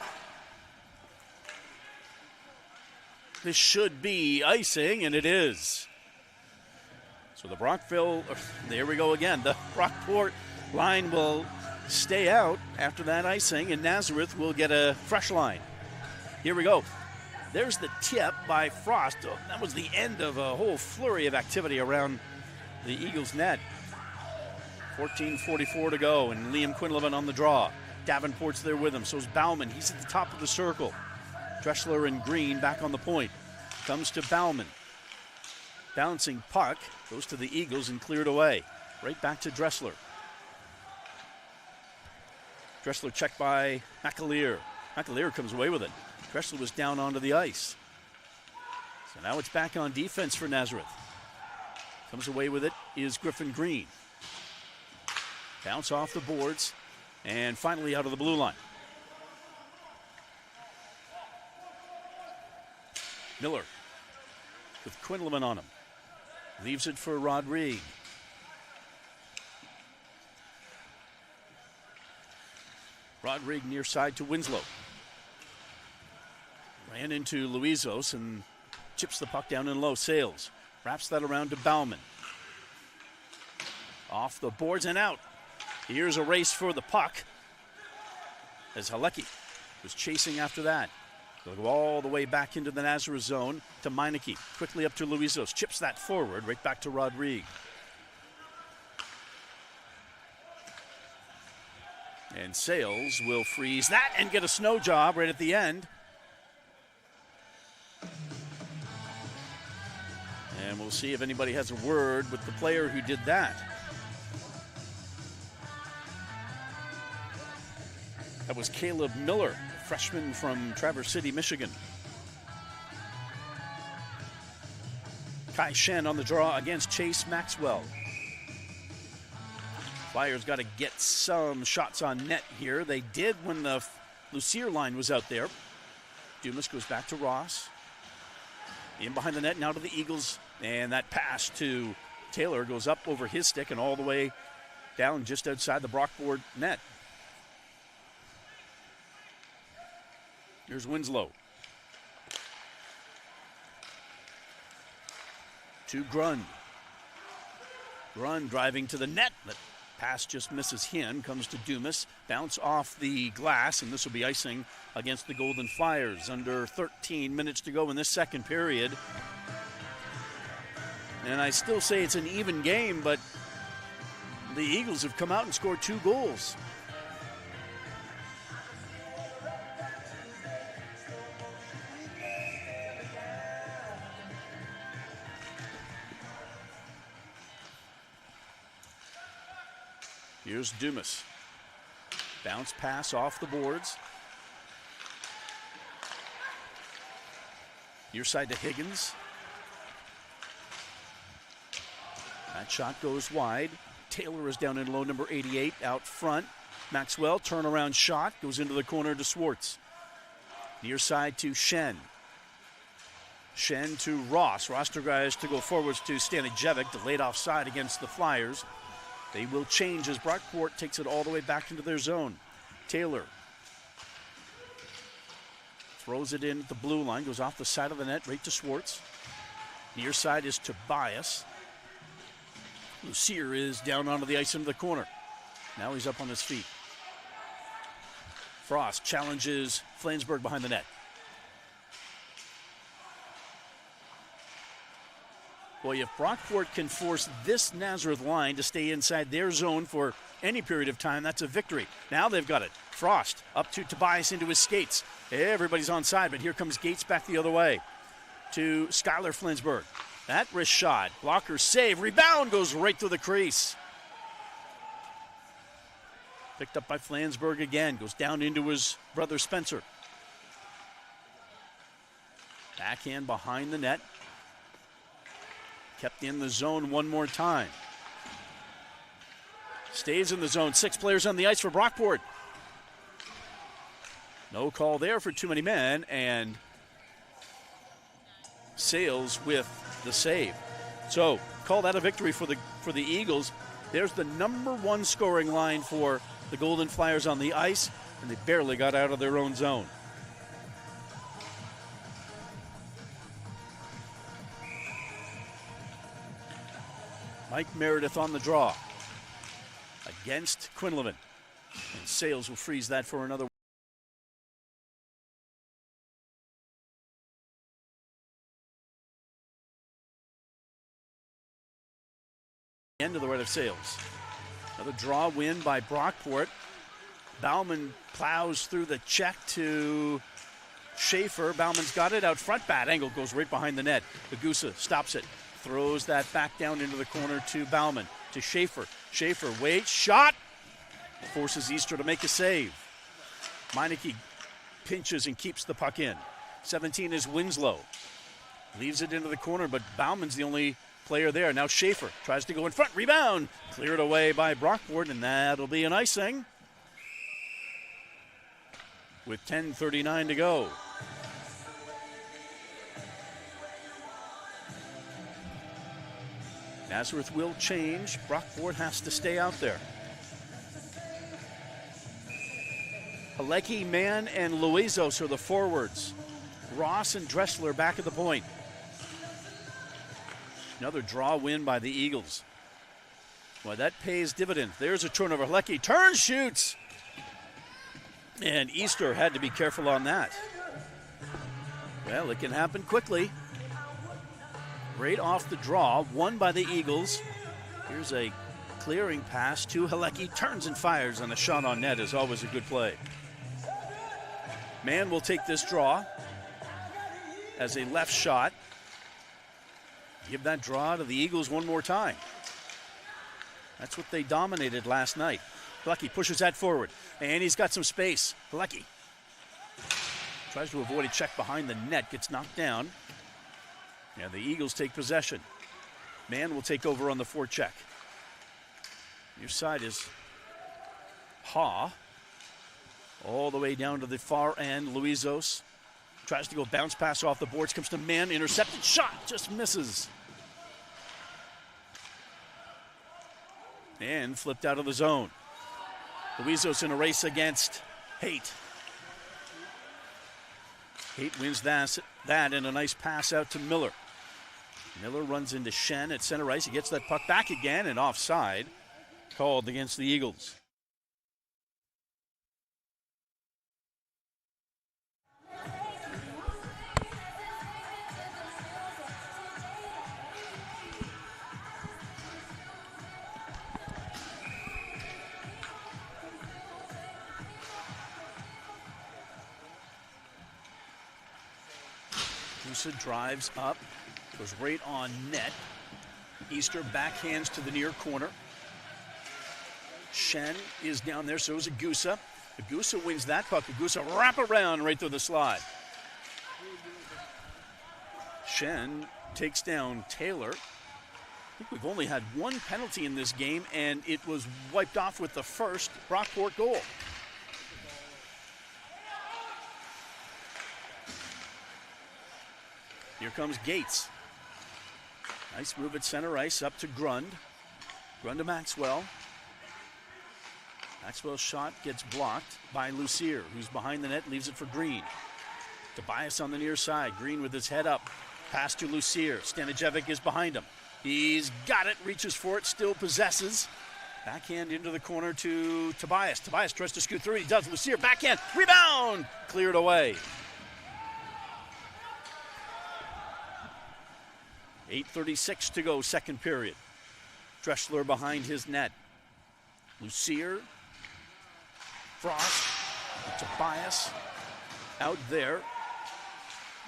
This should be icing, and it is. So the Brockville, there we go again. The Brockport line will stay out after that icing, and Nazareth will get a fresh line. Here we go. There's the tip by Frost. Oh, that was the end of a whole flurry of activity around the Eagles' net. 14:44 to go, and Liam Quinlivan on the draw. Davenport's there with him. So's Bauman. He's at the top of the circle. Dressler and Green back on the point. Comes to Bauman. Bouncing puck. Goes to the Eagles and cleared away. Right back to Dressler. Dressler checked by McAleer. McAleer comes away with it. Dressler was down onto the ice. So now it's back on defense for Nazareth. Comes away with it is Griffin Green. Bounce off the boards and finally out of the blue line. Miller with Quinlivan on him. Leaves it for Rodrigue. Rodrigue near side to Winslow. Ran into Luizos and chips the puck down in low. Sales wraps that around to Bauman. Off the boards and out. Here's a race for the puck as Halecki was chasing after that. They'll go all the way back into the Nazareth zone to Meineke. Quickly up to Luizos. Chips that forward right back to Rodrigue. And Sales will freeze that and get a snow job right at the end. And we'll see if anybody has a word with the player who did that. That was Caleb Miller, freshman from Traverse City, Michigan. Kai Shen on the draw against Chase Maxwell. Flyers got to get some shots on net here. They did when the Lucier line was out there. Dumas goes back to Ross. In behind the net, now to the Eagles. And that pass to Taylor goes up over his stick and all the way down just outside the Brockport net. Here's Winslow. To Grund. Grund driving to the net. The pass just misses Hien. Comes to Dumas. Bounce off the glass, and this will be icing against the Golden Flyers. Under 13 minutes to go in this second period. And I still say it's an even game, but the Eagles have come out and scored 2 goals. Here's Dumas. Bounce pass off the boards. Near side to Higgins. That shot goes wide. Taylor is down in low, number 88, out front. Maxwell, turnaround shot, goes into the corner to Swartz. Near side to Shen. Shen to Ross. Ross tries to go forwards to Stanijevic, delayed offside against the Flyers. They will change as Brockport takes it all the way back into their zone. Taylor throws it in at the blue line, goes off the side of the net, right to Swartz. Near side is Tobias. Lucier is down onto the ice into the corner. Now he's up on his feet. Frost challenges Flansburgh behind the net. Boy, if Brockport can force this Nazareth line to stay inside their zone for any period of time, that's a victory. Now they've got it. Frost up to Tobias into his skates. Everybody's on side, but here comes Gates back the other way to Skylar Flansburgh. That wrist shot, blocker save, rebound goes right through the crease. Picked up by Flansburgh again, goes down into his brother Spencer. Backhand behind the net. Kept in the zone one more time. Stays in the zone. 6 players on the ice for Brockport. No call there for too many men, and Sales with the save. So call that a victory for the Eagles. There's the number 1 scoring line for the Golden Flyers on the ice, and they barely got out of their own zone. Mike Meredith on the draw against Quinlivan. And Sales will freeze that for another. End of the right of Sales. Another draw win by Brockport. Bauman plows through the check to Schaefer. Bauman's got it out front. Bad angle, goes right behind the net. Bagusa stops it. Throws that back down into the corner to Bauman, to Schaefer. Schaefer waits, shot! Forces Easter to make a save. Meineke pinches and keeps the puck in. 17 is Winslow. Leaves it into the corner, but Bauman's the only player there. Now Schaefer tries to go in front, rebound! Cleared away by Brockport, and that'll be an icing. With 10:39 to go. Nazareth will change. Brockport has to stay out there. Halecki, Mann, and Luizos are the forwards. Ross and Dressler back at the point. Another draw win by the Eagles. Well, that pays dividends. There's a turnover. Halecki turns, shoots. And Easter had to be careful on that. Well, it can happen quickly. Right off the draw, won by the Eagles. Here's a clearing pass to Halecki. Turns and fires, and a shot on net is always a good play. Mann will take this draw as a left shot. Give that draw to the Eagles one more time. That's what they dominated last night. Halecki pushes that forward, and he's got some space. Halecki tries to avoid a check behind the net, gets knocked down. And the Eagles take possession. Mann will take over on the forecheck. Your side is Ha. All the way down to the far end. Luizos tries to go bounce pass off the boards. Comes to Mann. Intercepted shot. Just misses. And flipped out of the zone. Luizos in a race against Haight. Haight wins that and a nice pass out to Miller. Miller runs into Shen at center ice. He gets that puck back again and offside. Called against the Eagles. Gusa drives up, goes right on net. Easter backhands to the near corner. Shen is down there, so is Gusa. Gusa wins that puck. Gusa wrap around right through the slide. Shen takes down Taylor. I think we've only had one penalty in this game, and it was wiped off with the first Brockport goal. Here comes Gates. Nice move at center ice up to Grund. Grund to Maxwell. Maxwell's shot gets blocked by Lucier, who's behind the net, leaves it for Green. Tobias on the near side. Green with his head up. Pass to Lucier. Stanijevic is behind him. He's got it, reaches for it, still possesses. Backhand into the corner to Tobias. Tobias tries to scoot through. He does. Lucier backhand. Rebound! Cleared away. 8:36 to go, second period. Dressler behind his net. Lucier. Frost. Tobias. Out there.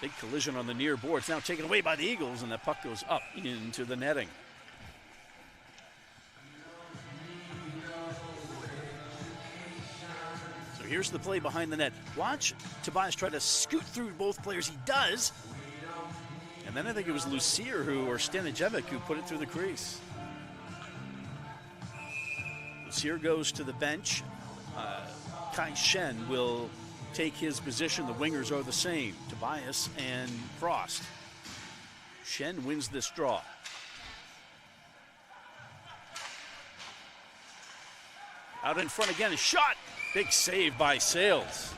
Big collision on the near board. It's now taken away by the Eagles, and the puck goes up into the netting. So here's the play behind the net. Watch Tobias try to scoot through both players. He does. And then I think it was Lucier or Stanijevic who put it through the crease. Lucier goes to the bench. Kai Shen will take his position. The wingers are the same, Tobias and Frost. Shen wins this draw. Out in front again, a shot. Big save by Sales.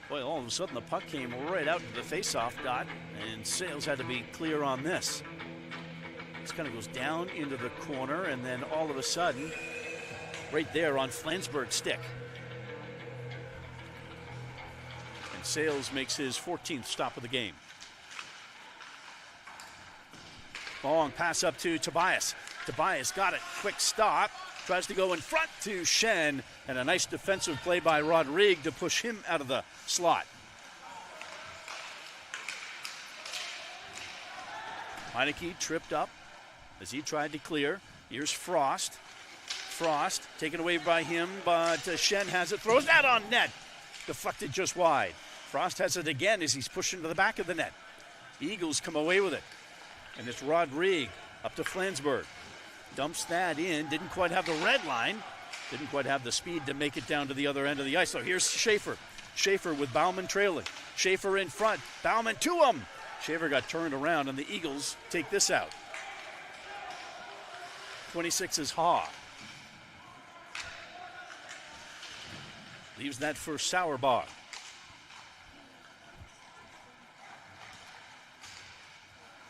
Boy, all of a sudden the puck came right out to the face-off dot, and Sales had to be clear on this. This kind of goes down into the corner, and then all of a sudden, right there on Flansburgh's stick. And Sales makes his 14th stop of the game. Long pass up to Tobias. Tobias got it, quick stop. Tries to go in front to Shen, and a nice defensive play by Rodrigue to push him out of the slot. Heineke tripped up as he tried to clear. Here's Frost. Frost taken away by him, but Shen has it, throws that on net. Deflected just wide. Frost has it again as he's pushing to the back of the net. Eagles come away with it. And it's Rodrigue up to Flansburgh. Dumps that in, didn't quite have the red line, didn't quite have the speed to make it down to the other end of the ice. So here's Schaefer. Schaefer with Bauman trailing. Schaefer in front, Bauman to him. Schaefer got turned around, and the Eagles take this out. 26 is Haw. Leaves that for Sauerbach.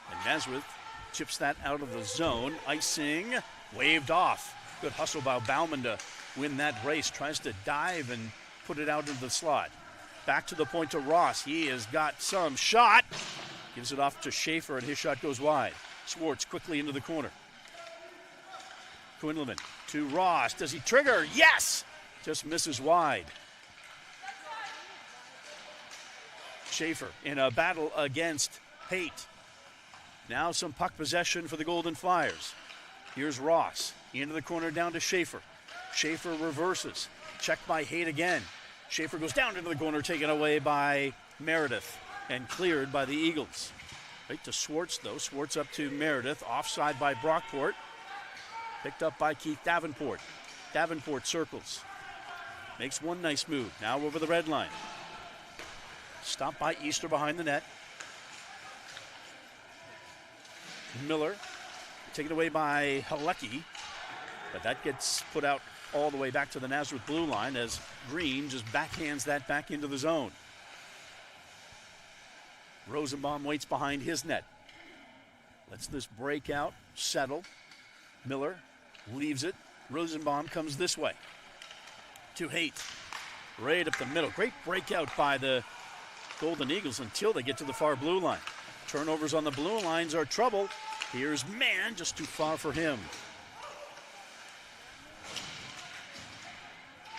And Nazareth chips that out of the zone. Icing, waved off. Good hustle by Bauman to win that race. Tries to dive and put it out into the slot. Back to the point to Ross. He has got some shot. Gives it off to Schaefer, and his shot goes wide. Schwartz quickly into the corner. Quinlivan to Ross. Does he trigger? Yes! Just misses wide. Schaefer in a battle against Haight. Now some puck possession for the Golden Flyers. Here's Ross. Into the corner down to Schaefer. Schaefer reverses. Checked by Haight again. Schaefer goes down into the corner, taken away by Meredith and cleared by the Eagles. Right to Schwartz, though. Schwartz up to Meredith. Offside by Brockport. Picked up by Keith Davenport. Davenport circles. Makes one nice move. Now over the red line. Stopped by Easter behind the net. Miller, taken away by Halecki. But that gets put out all the way back to the Nazareth blue line as Green just backhands that back into the zone. Rosenbaum waits behind his net. Lets this break out, settle. Miller leaves it. Rosenbaum comes this way to Haight. Right up the middle. Great breakout by the Golden Eagles until they get to the far blue line. Turnovers on the blue lines are trouble. Here's Mann, just too far for him.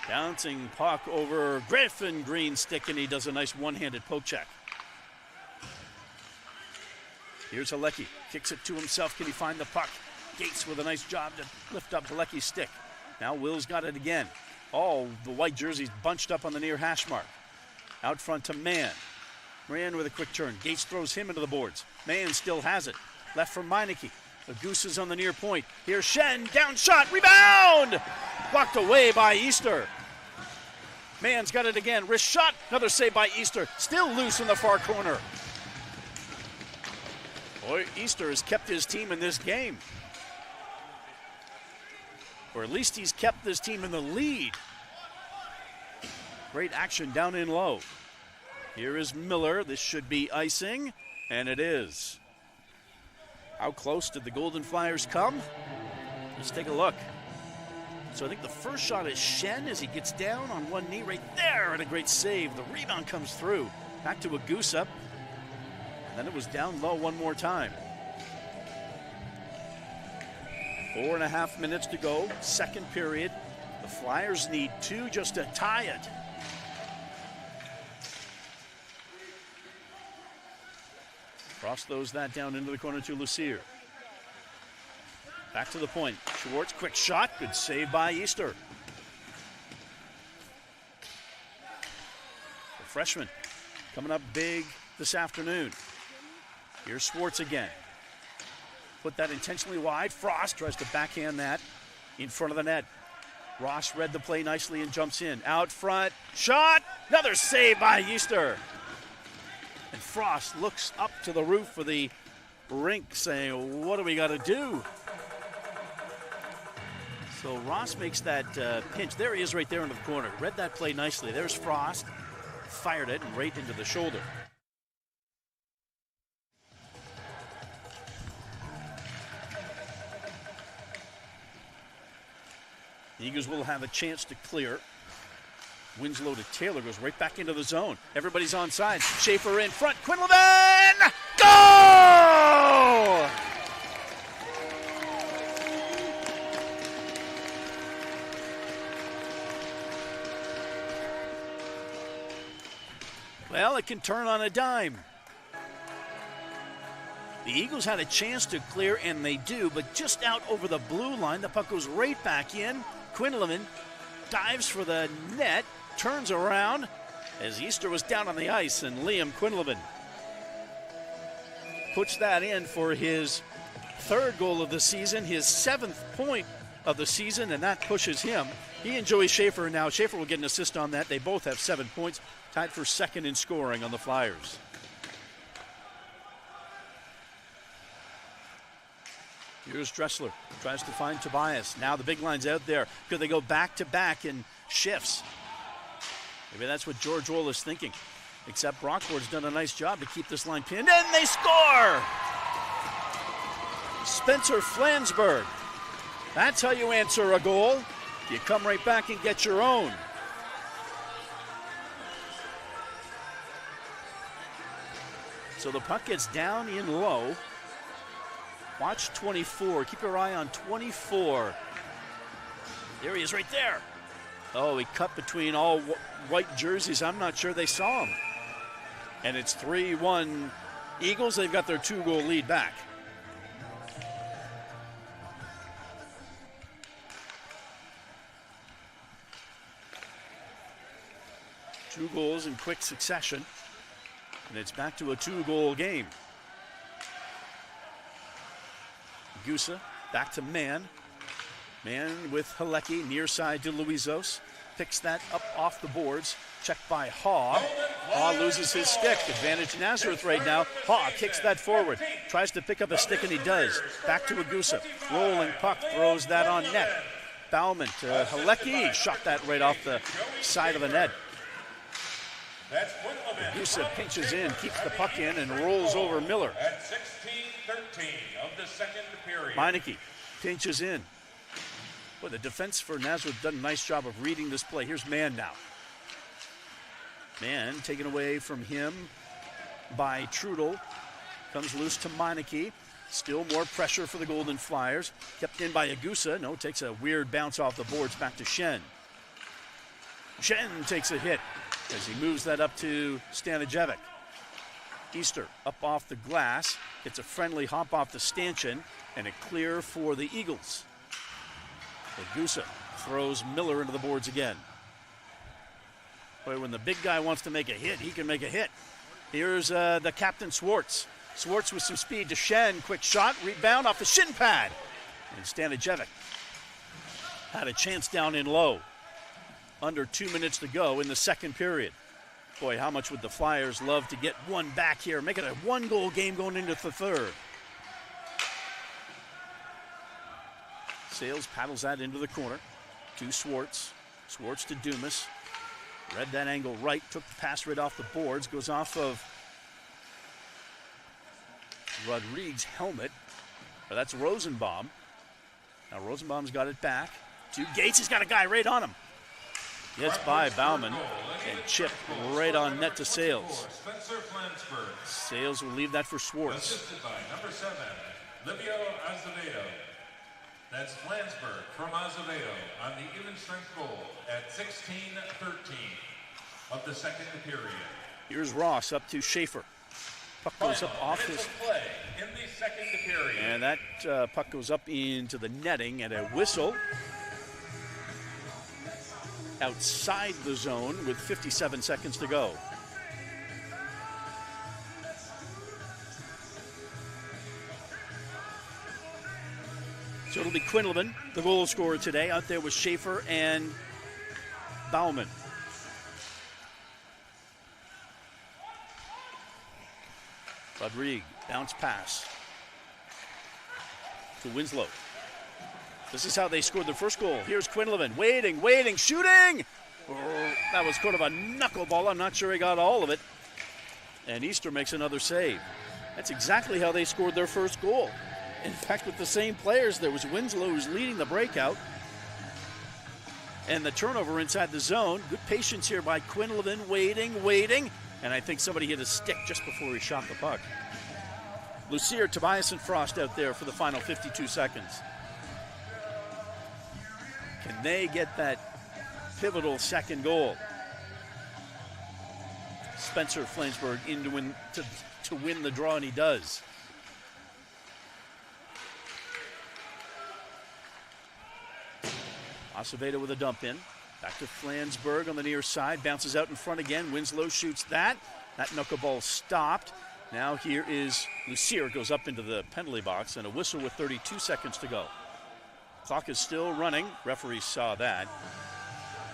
Bouncing puck over Griffin Green's stick, and he does a nice one-handed poke check. Here's Halecki. Kicks it to himself. Can he find the puck? Gates with a nice job to lift up Halecki's stick. Now Will's got it again. All the white jerseys bunched up on the near hash mark. Out front to Mann. Mann with a quick turn. Gates throws him into the boards. Mann still has it. Left for Meineke. The Goose is on the near point. Here's Shen. Down shot. Rebound! Blocked away by Easter. Mann's got it again. Wrist shot. Another save by Easter. Still loose in the far corner. Boy, Easter has kept his team in this game. Or at least he's kept this team in the lead. Great action down in low. Here is Miller. This should be icing, and it is. How close did the Golden Flyers come? Let's take a look. So I think the first shot is Shen as he gets down on one knee right there, and a great save. The rebound comes through. Back to a goose up. And then it was down low one more time. 4.5 minutes to go, second period. The Flyers need 2 just to tie it. Frost throws that down into the corner to Lucier. Back to the point. Schwartz, quick shot. Good save by Easter. The freshman coming up big this afternoon. Here's Schwartz again. Put that intentionally wide. Frost tries to backhand that in front of the net. Ross read the play nicely and jumps in. Out front. Shot. Another save by Easter. And Frost looks up to the roof of the rink saying, what do we got to do? So Ross makes that pinch. There he is right there into the corner. Read that play nicely. There's Frost. Fired it and right into the shoulder. The Eagles will have a chance to clear. Winslow to Taylor goes right back into the zone. Everybody's on side. Schaefer in front. Quinlivan! Goal! Well, it can turn on a dime. The Eagles had a chance to clear, and they do, but just out over the blue line, the puck goes right back in. Quinlivan dives for the net, turns around as Easter was down on the ice, and Liam Quinlivan puts that in for his 3rd goal of the season, his 7th point of the season, and that pushes him. He and Joey Schaefer now. Schaefer will get an assist on that. They both have 7 points, tied for 2nd in scoring on the Flyers. Here's Dressler, tries to find Tobias. Now the big line's out there. Could they go back-to-back in shifts? Maybe that's what George Wohl is thinking. Except Brockford's done a nice job to keep this line pinned, and they score! Spencer Flansburgh. That's how you answer a goal. You come right back and get your own. So the puck gets down in low. Watch 24. Keep your eye on 24. There he is right there. Oh, he cut between all white jerseys. I'm not sure they saw him. And it's 3-1 Eagles. They've got their 2-goal lead back. Two goals in quick succession. And it's back to a 2-goal game. Gusa back to Mann. Mann with Halecki, near side to Luizos. Picks that up off the boards. Checked by Haw. Haw loses his stick. Advantage Nazareth right now. Haw kicks that forward. Tries to pick up a stick, and he does. Back to Agusa. Rolling puck, throws that on net. Bauman to Halecki. Shot that right off the side of the net. That's Quinlivan. Gusa pinches in, keeps the puck in, and rolls over Miller. At 16:13 of the second period. Meineke pinches in. Boy, the defense for Nazareth done a nice job of reading this play. Here's Mann now. Mann taken away from him by Trudel. Comes loose to Meineke. Still more pressure for the Golden Flyers. Kept in by Agusa. No, takes a weird bounce off the boards back to Shen. Shen takes a hit as he moves that up to Stanijevic. Easter up off the glass. It's a friendly hop off the stanchion and a clear for the Eagles. Agusa throws Miller into the boards again. Boy, when the big guy wants to make a hit, he can make a hit. Here's the captain, Swartz. Swartz with some speed to Shen. Quick shot, rebound off the shin pad. And Stanijevic had a chance down in low. Under 2 minutes to go in the second period. Boy, how much would the Flyers love to get one back here, make it a one-goal game going into the third. Sales paddles that into the corner to Swartz. Swartz to Dumas. Read that angle right, took the pass right off the boards, goes off of Rodriguez's helmet. Well, that's Rosenbaum. Now Rosenbaum's got it back to Gates. He's got a guy right on him. Gets by Bauman and chipped right on net to Sales. Spencer Flansburgh. Sales will leave that for Swartz. Assisted by number 7, Livio Azevedo. That's Flansburgh from Azevedo on the even strength goal at 16:13 of the second period. Here's Ross up to Schaefer. Puck goes up off his play in the second period. And that puck goes up into the netting and a whistle outside the zone with 57 seconds to go. So it'll be Quinlivan, the goal scorer today. Out there with Schaefer and Bauman. Rodriguez, bounce pass to Winslow. This is how they scored the first goal. Here's Quinlivan, waiting, shooting! Oh, that was kind of a knuckleball. I'm not sure he got all of it. And Easter makes another save. That's exactly how they scored their first goal. In fact, with the same players, there was Winslow who's leading the breakout. And the turnover inside the zone. Good patience here by Quinlivan, waiting. And I think somebody hit a stick just before he shot the puck. Lucier, Tobias, and Frost out there for the final 52 seconds. Can they get that pivotal second goal? Spencer Flansburgh in to win the draw, and he does. Acevedo with a dump in. Back to Flansburgh on the near side. Bounces out in front again. Winslow shoots that. That knuckleball stopped. Now here is Lucier. Goes up into the penalty box, and a whistle with 32 seconds to go. Clock is still running. Referee saw that.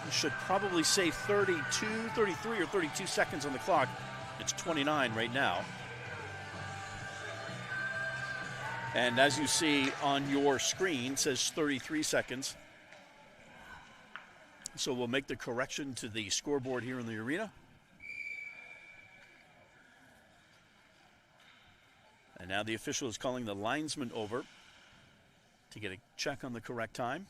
We should probably say 33 or 32 seconds on the clock. It's 29 right now. And as you see on your screen, it says 33 seconds. So we'll make the correction to the scoreboard here in the arena. And now the official is calling the linesman over to get a check on the correct time.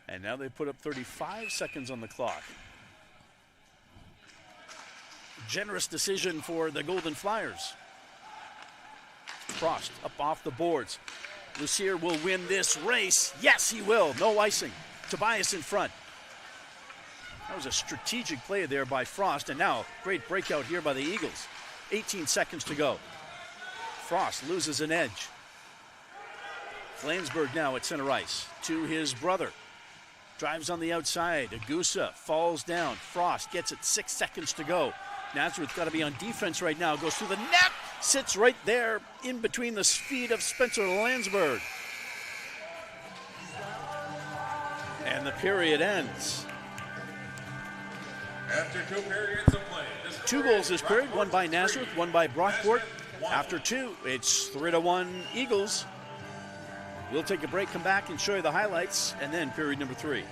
And now they put up 35 seconds on the clock. Generous decision for the Golden Flyers. Frost up off the boards. Lucier will win this race. Yes, he will. No icing. Tobias in front. That was a strategic play there by Frost. And now, great breakout here by the Eagles. 18 seconds to go. Frost loses an edge. Landsberg now at center ice to his brother. Drives on the outside. Agusa falls down. Frost gets it. 6 seconds to go. Nazareth's got to be on defense right now. Goes through the net. Sits right there in between the feet of Spencer Landsberg. And the period ends. After 2 periods of play. 2 goals this period. One by Nazareth, one by Brockport. After 2, it's 3-1 Eagles. We'll take a break, come back and show you the highlights, and then period number 3.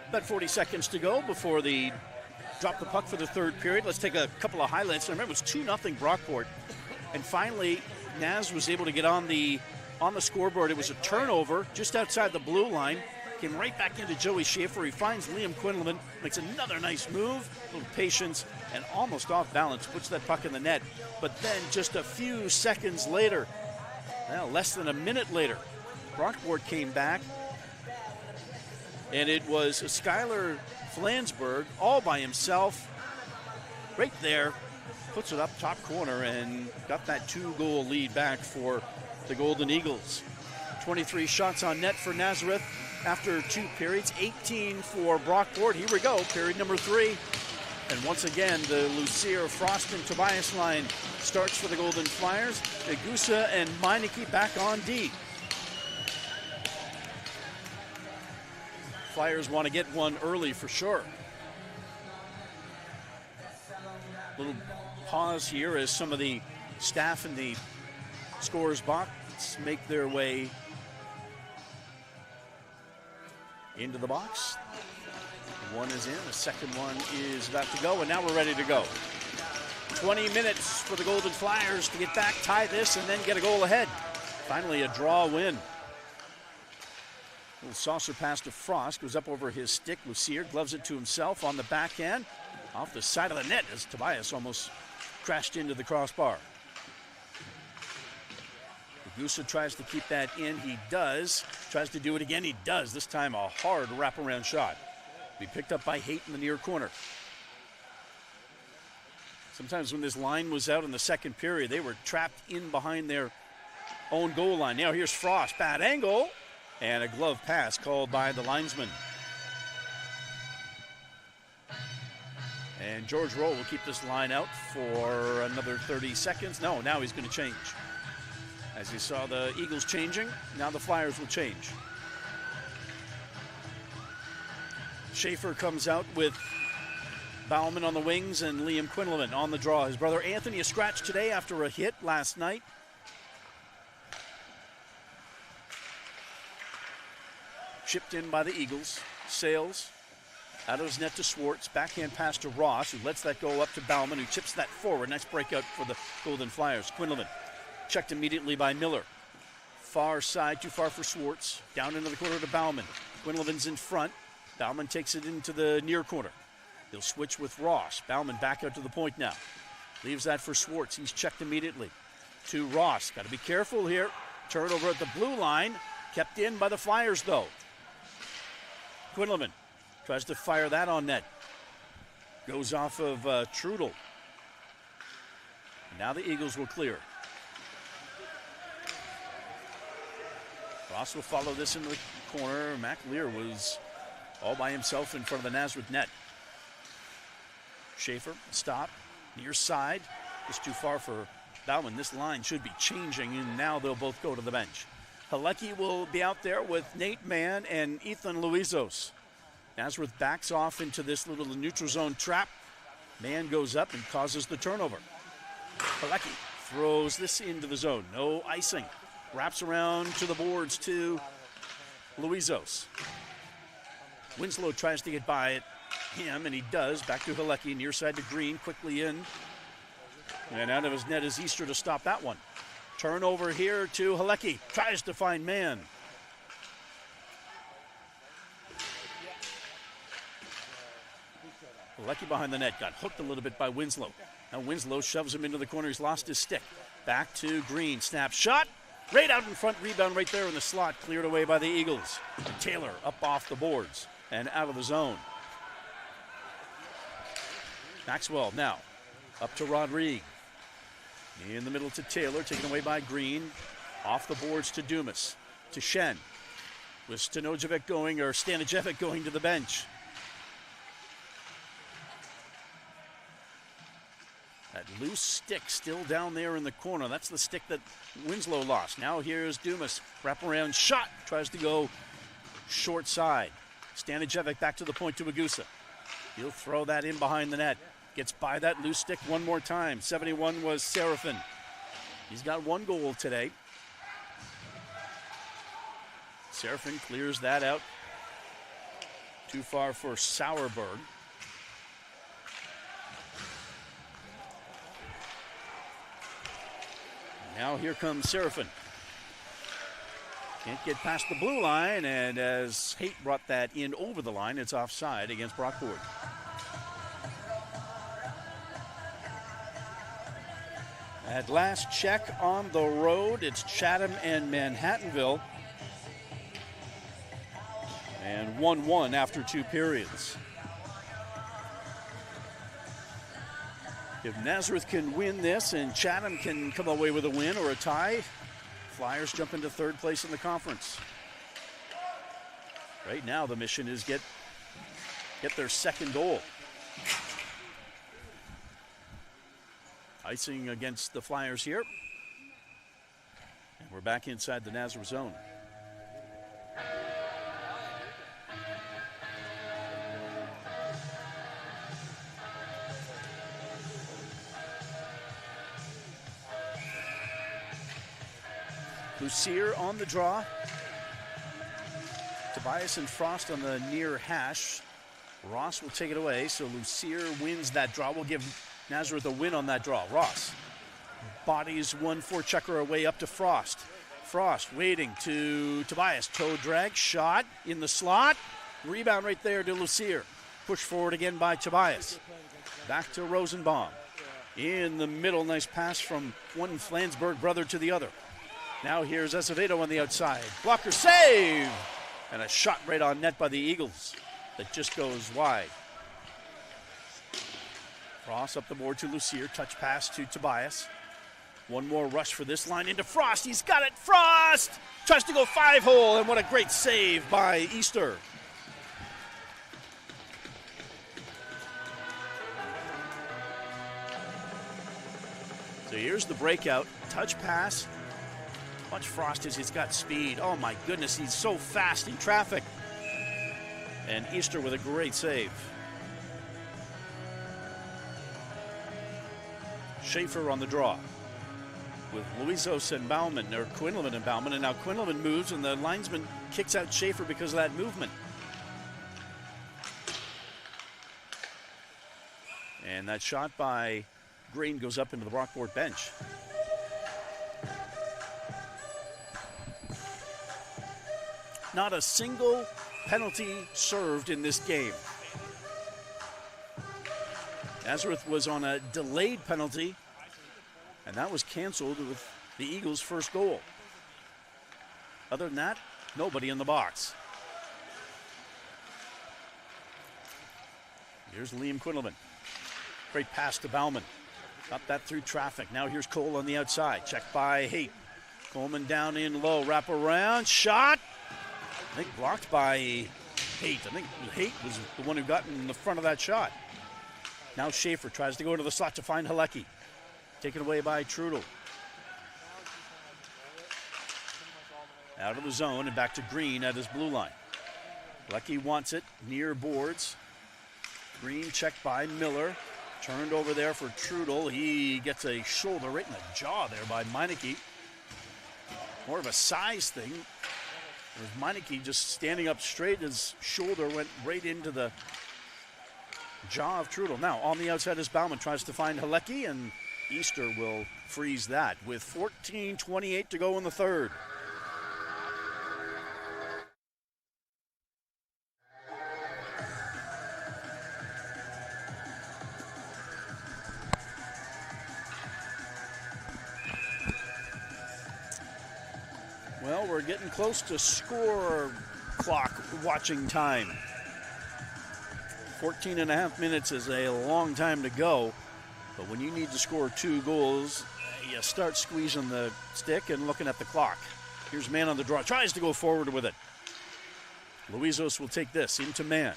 About 40 seconds to go before the drop the puck for the third period. Let's take a couple of highlights. I remember it was 2-0 Brockport. And finally, Naz was able to get on the scoreboard. It was a turnover just outside the blue line. Came right back into Joey Schaefer. He finds Liam Quinlivan, makes another nice move, a little patience, and almost off balance, puts that puck in the net. But then just a few seconds later, well, less than a minute later, Brockport came back, and it was Skylar Flansburgh all by himself, right there, puts it up top corner and got that 2-goal lead back for the Golden Eagles. 23 shots on net for Nazareth after 2 periods, 18 for Brockport. Here we go, period number 3. And once again, the Lucier, Frost, and Tobias line starts for the Golden Flyers. Degusa and Meineke back on D. Flyers want to get one early for sure. Little pause here as some of the staff in the scorer's box make their way into the box. One is in, the second one is about to go, and now we're ready to go. 20 minutes for the Golden Flyers to get back, tie this, and then get a goal ahead. Finally, a draw win. Little saucer pass to Frost, goes up over his stick. Lucier gloves it to himself on the backhand, off the side of the net as Tobias almost crashed into the crossbar. Degusa tries to keep that in. He does. Tries to do it again. He does. This time a hard wraparound shot. Be picked up by Haight in the near corner. Sometimes when this line was out in the second period, they were trapped in behind their own goal line. Now here's Frost. Bad angle. And a glove pass called by the linesman. And George Rowe will keep this line out for another 30 seconds. No, now he's going to change. As you saw the Eagles changing, now the Flyers will change. Schaefer comes out with Bauman on the wings and Liam Quinlivan on the draw. His brother Anthony is scratched today after a hit last night. Chipped in by the Eagles. Sales out of his net to Schwartz. Backhand pass to Ross, who lets that go up to Bauman, who chips that forward. Nice breakout for the Golden Flyers. Quinlivan checked immediately by Miller. Far side, too far for Schwartz. Down into the corner to Bauman. Quinlivan's in front. Bauman takes it into the near corner. He'll switch with Ross. Bauman back out to the point now. Leaves that for Schwartz. He's checked immediately to Ross. Got to be careful here. Turnover at the blue line. Kept in by the Flyers, though. Quinlivan tries to fire that on net. Goes off of Trudel. Now the Eagles will clear. Ross will follow this into the corner. McLear was all by himself in front of the Nazareth net. Schaefer, stop, near side. Just too far for Bauman. This line should be changing, and now they'll both go to the bench. Halecki will be out there with Nate Mann and Ethan Luizos. Nazareth backs off into this little neutral zone trap. Mann goes up and causes the turnover. Halecki throws this into the zone. No icing. Wraps around to the boards to Luizos. Winslow tries to get by him, and he does. Back to Halecki, near side to Green, quickly in. And out of his net is Easter to stop that one. Turnover here to Halecki. Tries to find Mann. Halecki behind the net. Got hooked a little bit by Winslow. Now Winslow shoves him into the corner. He's lost his stick. Back to Green. Snap shot. Right out in front. Rebound right there in the slot. Cleared away by the Eagles. And Taylor up off the boards and out of the zone. Maxwell now up to Rodrigue. In the middle to Taylor, taken away by Green. Off the boards to Dumas. To Shen. With Stanijevic going to the bench. That loose stick still down there in the corner. That's the stick that Winslow lost. Now here's Dumas. Wraparound shot. Tries to go short side. Stanijevic back to the point to Agusa. He'll throw that in behind the net. Gets by that loose stick one more time. 71 was Seraphin. He's got one goal today. Seraphin clears that out Too far for Sauerberg. Now here comes Seraphin. Can't get past the blue line, and as Haight brought that in over the line, it's offside against Brockport. At last check on the road, it's Chatham and Manhattanville. And 1-1 after 2 periods. If Nazareth can win this and Chatham can come away with a win or a tie, Flyers jump into 3rd place in the conference. Right now the mission is get their 2nd goal. Icing against the Flyers here. And we're back inside the Nazareth zone. Lucier on the draw. Tobias and Frost on the near hash. Ross will take it away, so Lucier wins that draw. We'll give Nazareth a win on that draw. Ross bodies one forechecker away up to Frost. Frost waiting to Tobias. Toe drag, shot in the slot. Rebound right there to Lucier. Push forward again by Tobias. Back to Rosenbaum. In the middle, nice pass from one Flansburgh brother to the other. Now here's Acevedo on the outside. Blocker save! And a shot right on net by the Eagles that just goes wide. Frost up the board to Lucier. Touch pass to Tobias. One more rush for this line into Frost. He's got it. Frost tries to go 5-hole, and what a great save by Easter. So here's the breakout. Touch pass. Watch Frost as he's got speed. Oh my goodness, he's so fast in traffic. And Easter with a great save. Schaefer on the draw with Luizos and Bauman, or Quinlivan and Bauman, and now Quinlivan moves and the linesman kicks out Schaefer because of that movement. And that shot by Green goes up into the Brockport bench. Not a single penalty served in this game. Nazareth was on a delayed penalty, and that was canceled with the Eagles' first goal. Other than that, nobody in the box. Here's Liam Quinlivan. Great pass to Bauman. Got that through traffic. Now here's Cole on the outside. Checked by Haight. Coleman down in low. Wrap around. Shot. I think blocked by Haight. I think Haight was the one who got in the front of that shot. Now Schaefer tries to go into the slot to find Halecki. Taken away by Trudel. Out of the zone and back to Green at his blue line. Halecki wants it near boards. Green checked by Miller. Turned over there for Trudel. He gets a shoulder right in the jaw there by Meineke. More of a size thing. There's Meineke just standing up straight. His shoulder went right into the jaw of Trudel. Now on the outside is Bauman. Tries to find Halecki, and Easter will freeze that with 14:28 to go in the third. Well, we're getting close to score clock watching time. 14 and a half minutes is a long time to go, but when you need to score 2 goals, you start squeezing the stick and looking at the clock. Here's Man on the draw, tries to go forward with it. Luizos will take this into Man.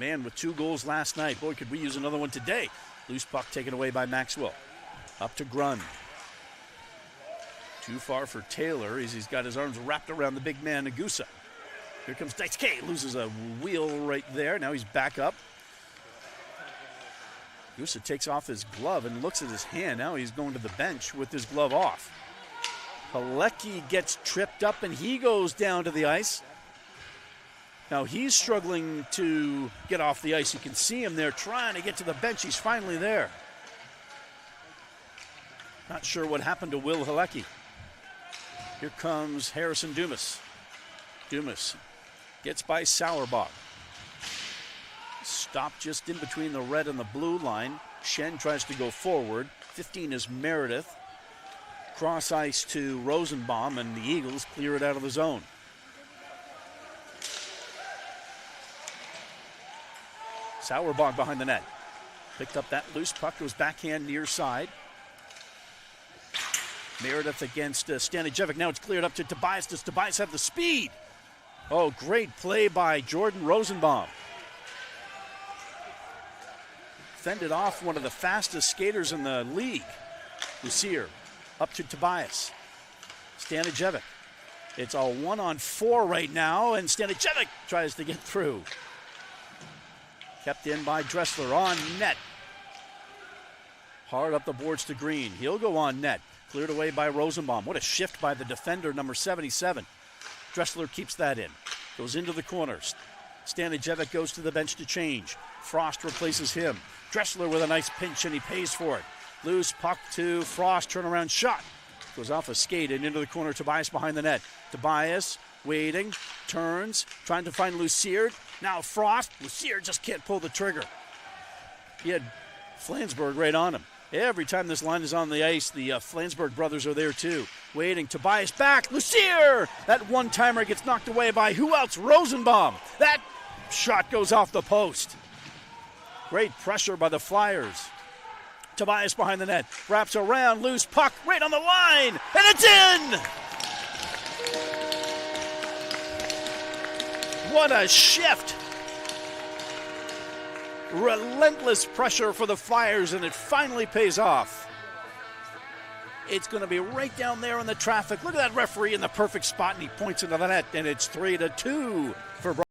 Man with 2 goals last night. Boy, could we use another one today. Loose puck taken away by Maxwell. Up to Grund. Too far for Taylor as he's got his arms wrapped around the big man, Nagusa. Here comes Dice K, loses a wheel right there. Now he's back up. Nagusa takes off his glove and looks at his hand. Now he's going to the bench with his glove off. Halecki gets tripped up and he goes down to the ice. Now he's struggling to get off the ice. You can see him there trying to get to the bench. He's finally there. Not sure what happened to Will Halecki. Here comes Harrison Dumas. Dumas gets by Sauerbach. Stopped just in between the red and the blue line. Schenn tries to go forward. 15 is Meredith. Cross ice to Rosenbaum, and the Eagles clear it out of the zone. Sauerbach behind the net. Picked up that loose puck, goes backhand near side. Meredith against Stanijevic. Now it's cleared up to Tobias. Does Tobias have the speed? Oh, great play by Jordan Rosenbaum. Fended off one of the fastest skaters in the league. Lucier up to Tobias. Stanijevic. It's a 1-on-4 right now, and Stanijevic tries to get through. Kept in by Dressler on net. Hard up the boards to Green. He'll go on net. Cleared away by Rosenbaum. What a shift by the defender, number 77. Dressler keeps that in. Goes into the corners. Stanijevic goes to the bench to change. Frost replaces him. Dressler with a nice pinch, and he pays for it. Loose puck to Frost. Turnaround shot. Goes off a skate and into the corner. Tobias behind the net. Tobias waiting. Turns. Trying to find Lucier. Now Frost. Lucier just can't pull the trigger. He had Flansburgh right on him. Every time this line is on the ice, the Flansburgh brothers are there too. Waiting. Tobias back. Lucier! That one-timer gets knocked away by who else? Rosenbaum. That shot goes off the post. Great pressure by the Flyers. Tobias behind the net. Wraps around. Loose puck right on the line. And it's in! What a shift. Relentless pressure for the Flyers, and it finally pays off. It's going to be right down there in the traffic. Look at that referee in the perfect spot, and he points into the net, and it's 3-2 for Brock.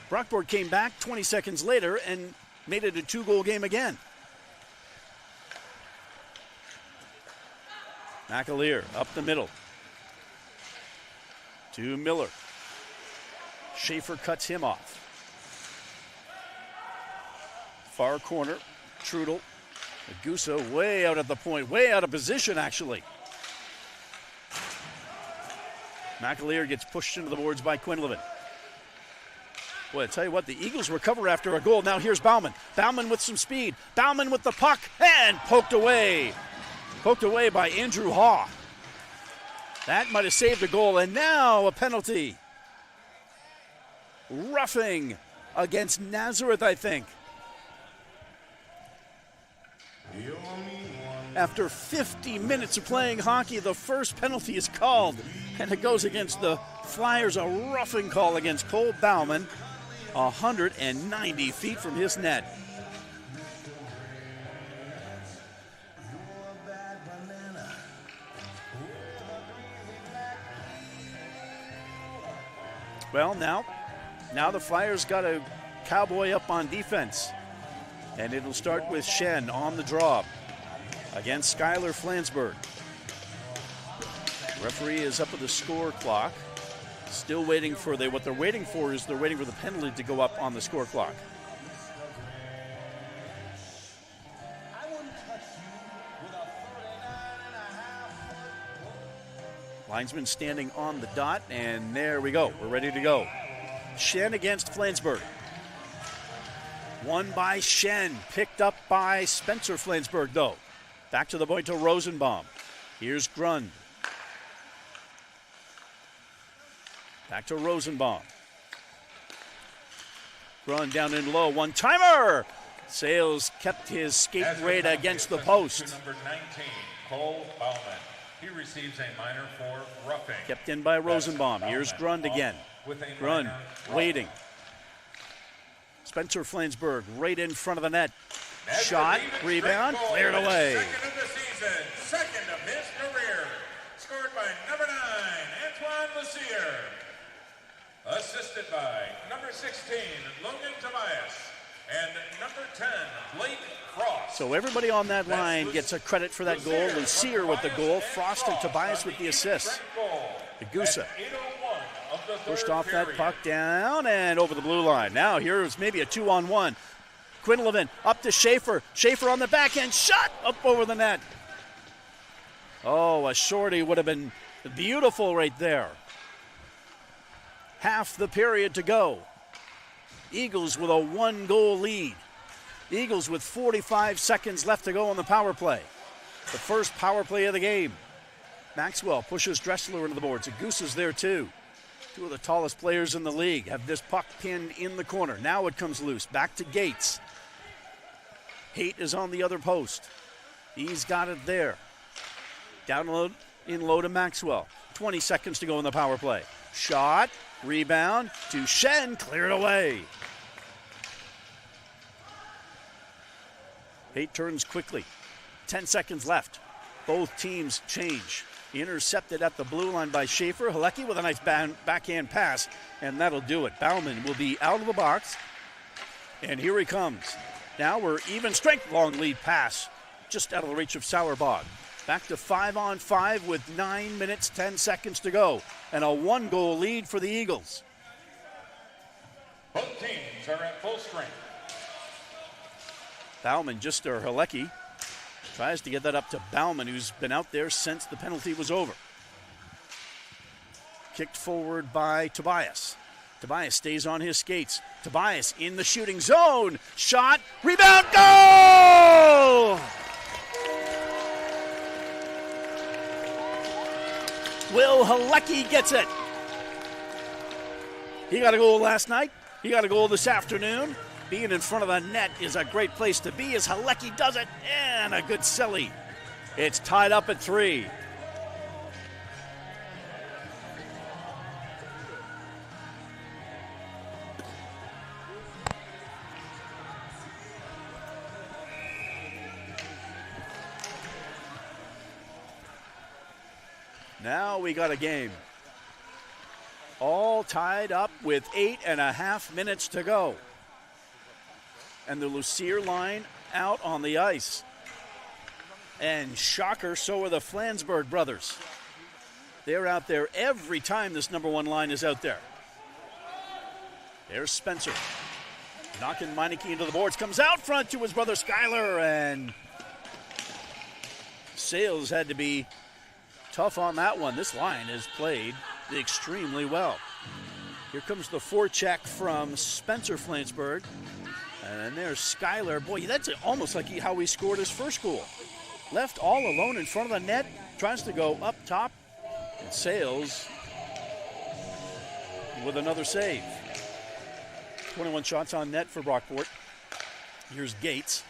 Brockport came back 20 seconds later and made it a 2-goal game again. McAleer up the middle to Miller. Schaefer cuts him off. Far corner, Trudel. Agusa way out at the point, way out of position actually. McAleer gets pushed into the boards by Quinlivan. Boy, I tell you what, the Eagles recover after a goal. Now here's Bauman. Bauman with some speed. Bauman with the puck and poked away. Poked away by Andrew Haw. That might have saved a goal, and now a penalty. Roughing against Nazareth, I think. After 50 minutes of playing hockey, the first penalty is called, and it goes against the Flyers, a roughing call against Cole Bauman, 190 feet from his net. Well, now the Flyers got a cowboy up on defense, and it'll start with Schenn on the draw against Skylar Flansburgh. Referee is up at the score clock. Still waiting for what they're waiting for is they're waiting for the penalty to go up on the score clock. Linesman standing on the dot, and there we go. We're ready to go. Schenn against Flansburgh. Won by Schenn, picked up by Spencer Flansburgh, though. Back to the point to Rosenbaum. Here's Grund. Back to Rosenbaum. Grund down in low. One-timer! Sales kept his skate rate against the post. Number 19, Cole Bauman. He receives a minor for roughing. Kept in by Rosenbaum. Here's Grund again. Grund waiting. Spencer Flansburgh right in front of the net. Shot, rebound, cleared away. Second of the season, second of his career. Scored by number 9, Antoine Lucier. Assisted by number 16, Logan Tobias, and number 10, Blake Frost. So everybody on that line gets a credit for that goal. Lucier with the goal, Frost and Tobias with the assist. The Gusa pushed off that puck down and over the blue line. Now here's maybe a 2-on-1. Quinlivan up to Schaefer. Schaefer on the backhand shot up over the net. Oh, a shorty would have been beautiful right there. Half the period to go. Eagles with a 1-goal lead. Eagles with 45 seconds left to go on the power play. The first power play of the game. Maxwell pushes Dressler into the boards. Agusa's there too. Two of the tallest players in the league have this puck pinned in the corner. Now it comes loose. Back to Gates. Haight is on the other post. He's got it there. Down low, in low to Maxwell. 20 seconds to go in the power play. Shot, rebound to Shen, cleared away. Haight turns quickly. 10 seconds left. Both teams change. Intercepted at the blue line by Schaefer. Halecki with a nice backhand pass, and that'll do it. Bauman will be out of the box, and here he comes. Now we're even strength, long lead pass, just out of the reach of Sauerbach. Back to 5-on-5 with 9 minutes, 10 seconds to go, and a 1-goal lead for the Eagles. Both teams are at full strength. Bauman Halecki tries to get that up to Bauman, who's been out there since the penalty was over. Kicked forward by Tobias. Tobias stays on his skates. Tobias in the shooting zone. Shot, rebound, goal! Will Halecki gets it. He got a goal last night. He got a goal this afternoon. Being in front of the net is a great place to be as Halecki does it, and a good silly. It's tied up at 3. Now we got a game. All tied up with 8.5 minutes to go. And the Lucier line out on the ice. And shocker, so are the Flansburgh brothers. They're out there every time this number 1 line is out there. There's Spencer. Knocking Meineke into the boards. Comes out front to his brother Skyler. And Sales had to be tough on that one. This line has played extremely well. Here comes the forecheck from Spencer Flansburgh. And there's Skyler. Boy, that's almost like how he scored his first goal. Left all alone in front of the net. Tries to go up top. And Sales with another save. 21 shots on net for Brockport. Here's Gates.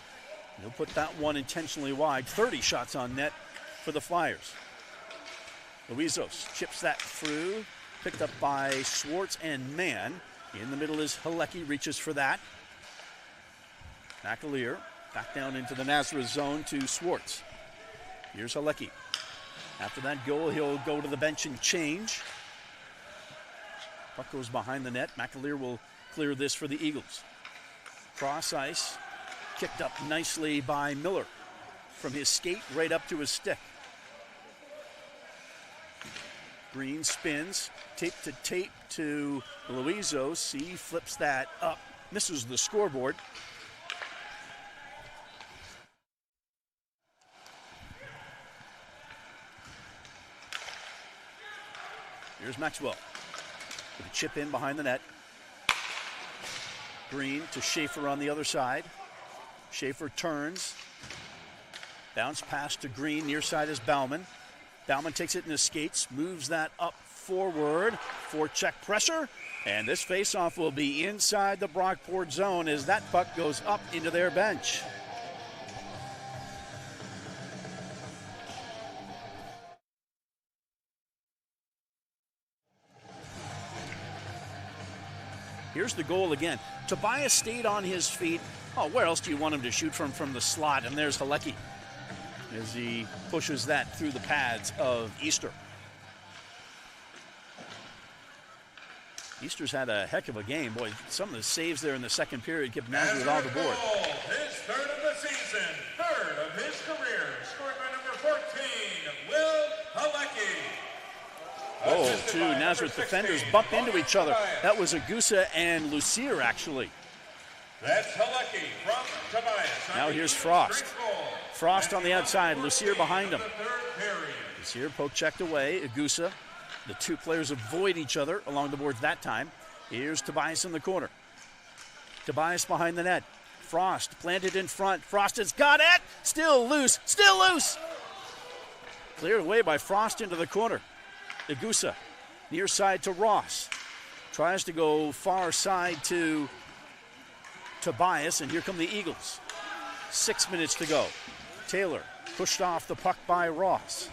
He'll put that one intentionally wide. 30 shots on net for the Flyers. Luizos chips that through. Picked up by Schwartz and Mann. In the middle is Halecki. Reaches for that. McAleer back down into the Nazareth zone to Schwartz. Here's Halecki. After that goal, he'll go to the bench and change. Puck goes behind the net. McAleer will clear this for the Eagles. Cross ice. Kicked up nicely by Miller. From his skate right up to his stick. Green spins. Tape to tape to Luizos. He flips that up. Misses the scoreboard. Here's Maxwell with a chip in behind the net. Green to Schaefer on the other side. Schaefer turns. Bounce pass to Green. Near side is Bauman. Bauman takes it in his skates. Moves that up forward. Forecheck pressure. And this faceoff will be inside the Brockport zone as that puck goes up into their bench. Here's the goal again. Tobias stayed on his feet. Oh, where else do you want him to shoot from the slot? And there's Halecki as he pushes that through the pads of Easter. Easter's had a heck of a game. Boy, some of the saves there in the second period kept Nazareth off the board. His third of the season, third of his career, scored by number 14, Will Halecki. Oh, two Nazareth defenders bump into each other. That was Agusa and Lucier, actually. That's Halecki from Tobias. Now here's Frost. Frost on the outside, Lucier behind him. Lucier poke checked away, Agusa. The two players avoid each other along the boards that time. Here's Tobias in the corner. Tobias behind the net. Frost planted in front. Frost has got it. Still loose. Still loose. Cleared away by Frost into the corner. Agusa near side to Ross. Tries to go far side to Tobias, and here come the Eagles. 6 minutes to go. Taylor pushed off the puck by Ross.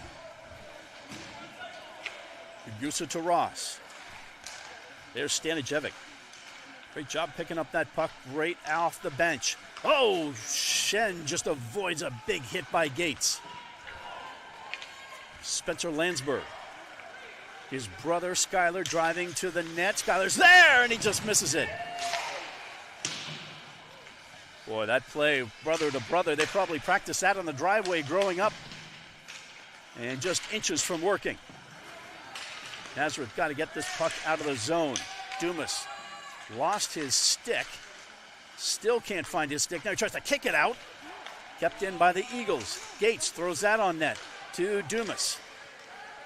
Agusa to Ross. There's Stanijevic. Great job picking up that puck right off the bench. Oh, Shen just avoids a big hit by Gates. Spencer Landsberg. His brother Skyler driving to the net. Skyler's there, and he just misses it. Boy, that play, brother to brother, they probably practiced that on the driveway growing up. And just inches from working. Nazareth got to get this puck out of the zone. Dumas lost his stick. Still can't find his stick. Now he tries to kick it out. Kept in by the Eagles. Gates throws that on net to Dumas.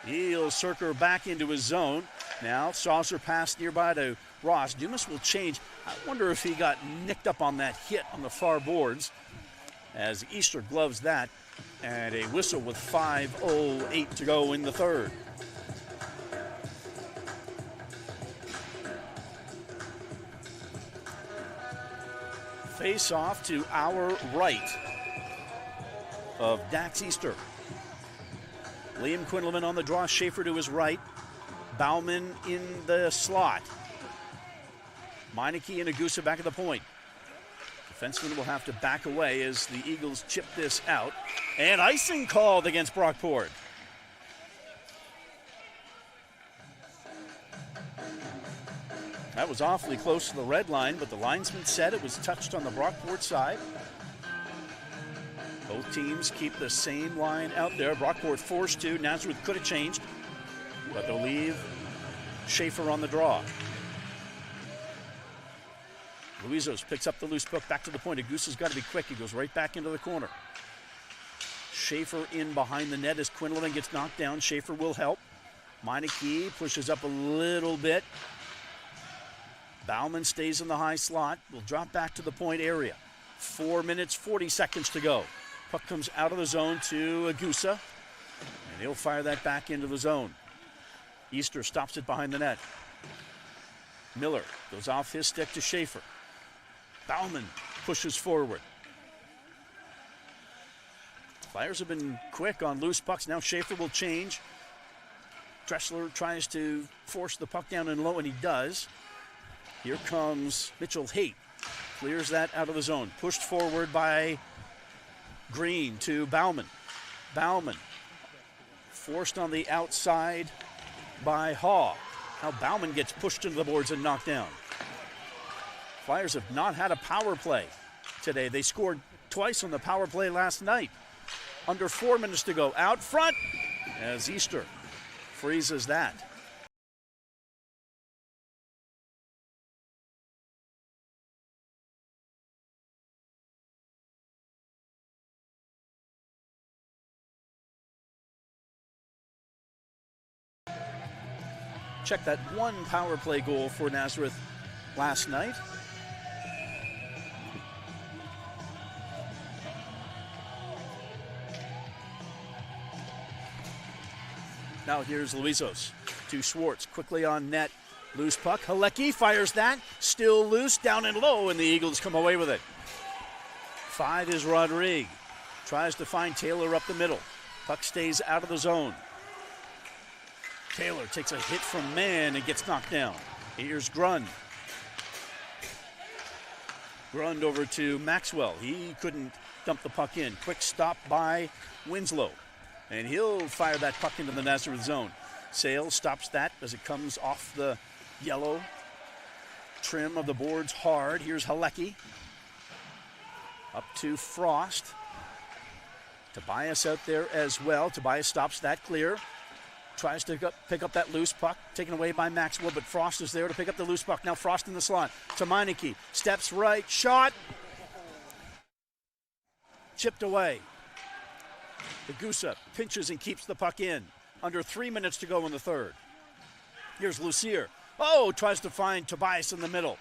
He'll circle back into his zone. Now saucer pass nearby to Ross. Dumas will change. I wonder if he got nicked up on that hit on the far boards as Easter gloves that. And a whistle with 5:08 to go in the third. Face off to our right of Dax Easter. Liam Quindelman on the draw, Schaefer to his right. Bauman in the slot. Meineke and Agusa back at the point. Defenseman will have to back away as the Eagles chip this out. And icing called against Brockport. That was awfully close to the red line, but the linesman said it was touched on the Brockport side. Both teams keep the same line out there. Brockport forced to. Nazareth could have changed, but they'll leave Schaefer on the draw. Luizos picks up the loose puck back to the point. Agusa's got to be quick. He goes right back into the corner. Schaefer in behind the net as Quinlan gets knocked down. Schaefer will help. Meineke pushes up a little bit. Bauman stays in the high slot. Will drop back to the point area. 4 minutes, 40 seconds to go. Puck comes out of the zone to Agusa, and he'll fire that back into the zone. Easter stops it behind the net. Miller goes off his stick to Schaefer. Bauman pushes forward. Flyers have been quick on loose pucks. Now Schaefer will change. Dressler tries to force the puck down and low, and he does. Here comes Mitchell Haight. Clears that out of the zone. Pushed forward by Green to Bauman. Bauman forced on the outside by Haw. Now Bauman gets pushed into the boards and knocked down. Flyers have not had a power play today. They scored twice on the power play last night. Under 4 minutes to go. Out front as Easter freezes that. Check that one power play goal for Nazareth last night. Now here's Luizos to Schwartz, quickly on net. Loose puck, Halecki fires that, still loose, down and low, and the Eagles come away with it. 5 is Rodrigue. Tries to find Taylor up the middle. Puck stays out of the zone. Taylor takes a hit from Mann and gets knocked down. Here's Grund. Grund over to Maxwell. He couldn't dump the puck in. Quick stop by Winslow. And he'll fire that puck into the Nazareth zone. Sales stops that as it comes off the yellow trim of the boards hard. Here's Halecki. Up to Frost. Tobias out there as well. Tobias stops that clear. Tries to pick up that loose puck. Taken away by Maxwell, but Frost is there to pick up the loose puck. Now Frost in the slot. To Meineke. Steps right. Shot. Chipped away. Degussa pinches and keeps the puck in. Under 3 minutes to go in the third. Here's Lucier. Oh, tries to find Tobias in the middle.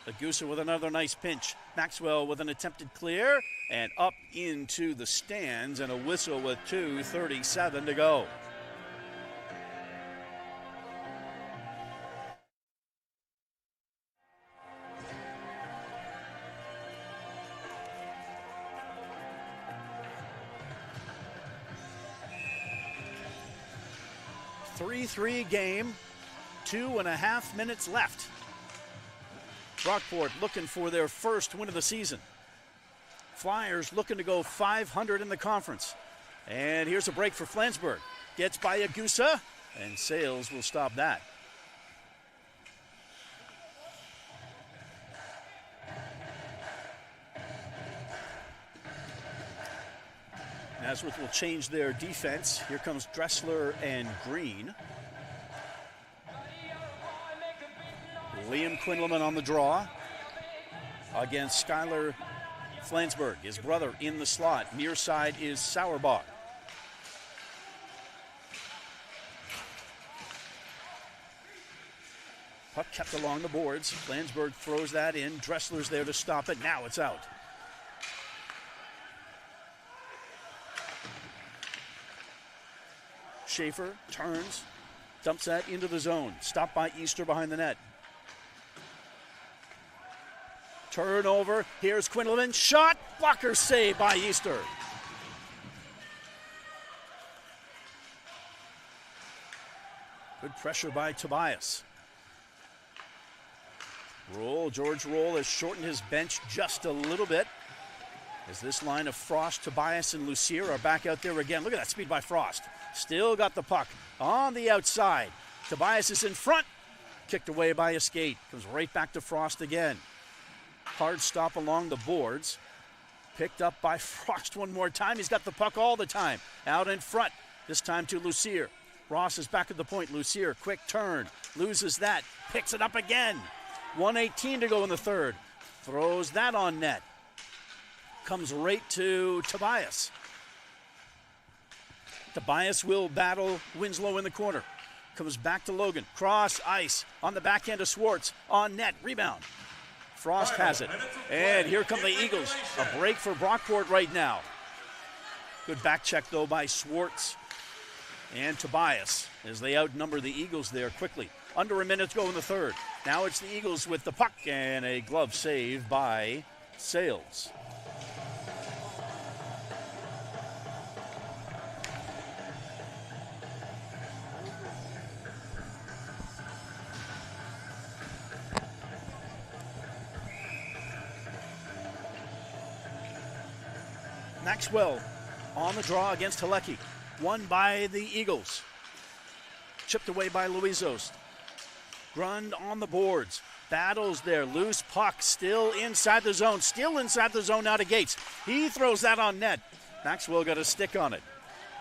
Degussa with another nice pinch. Maxwell with an attempted clear. And up into the stands and a whistle with 2:37 to go. Three game, 2.5 minutes left. Brockport looking for their first win of the season. Flyers looking to go 500 in the conference. And here's a break for Flensburg. Gets by Agusa, and Sales will stop that. Nazareth will change their defense. Here comes Dressler and Green. Liam Quinliman on the draw against Skylar Flensburg. His brother in the slot. Near side is Sauerbach. Puck kept along the boards. Flensburg throws that in. Dressler's there to stop it. Now it's out. Schaefer turns, dumps that into the zone. Stopped by Easter behind the net. Turnover. Here's Quinliman. Shot. Blocker save by Easter. Good pressure by Tobias. George Roll has shortened his bench just a little bit. As this line of Frost, Tobias, and Lucier are back out there again. Look at that speed by Frost. Still got the puck on the outside. Tobias is in front. Kicked away by a skate. Comes right back to Frost again. Hard stop along the boards. Picked up by Frost one more time. He's got the puck all the time. Out in front. This time to Lucier. Ross is back at the point. Lucier, quick turn. Loses that. Picks it up again. 1:18 to go in the third. Throws that on net. Comes right to Tobias. Tobias will battle Winslow in the corner. Comes back to Logan. Cross ice on the backhand of Schwartz. On net. Rebound. Frost has it. And here come the Eagles. A break for Brockport right now. Good back check, though, by Schwartz and Tobias as they outnumber the Eagles there quickly. Under a minute to go in the third. Now it's the Eagles with the puck and a glove save by Sales. Maxwell on the draw against Halecki. Won by the Eagles. Chipped away by Luizos. Grund on the boards. Battles there. Loose puck. Still inside the zone. Still inside the zone now to Gates. He throws that on net. Maxwell got a stick on it.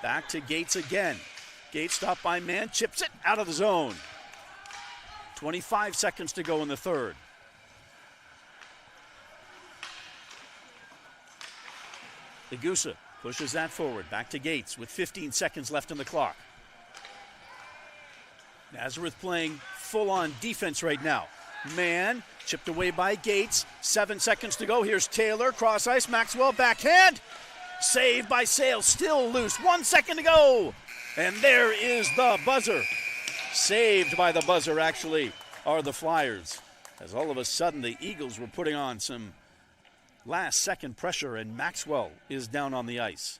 Back to Gates again. Gates stopped by man. Chips it out of the zone. 25 seconds to go in the third. Degussa pushes that forward. Back to Gates with 15 seconds left on the clock. Nazareth playing full-on defense right now. Man, chipped away by Gates. 7 seconds to go. Here's Taylor. Cross ice. Maxwell backhand. Saved by Sales. Still loose. 1 second to go. And there is the buzzer. Saved by the buzzer, actually, are the Flyers. As all of a sudden the Eagles were putting on some last-second pressure, and Maxwell is down on the ice.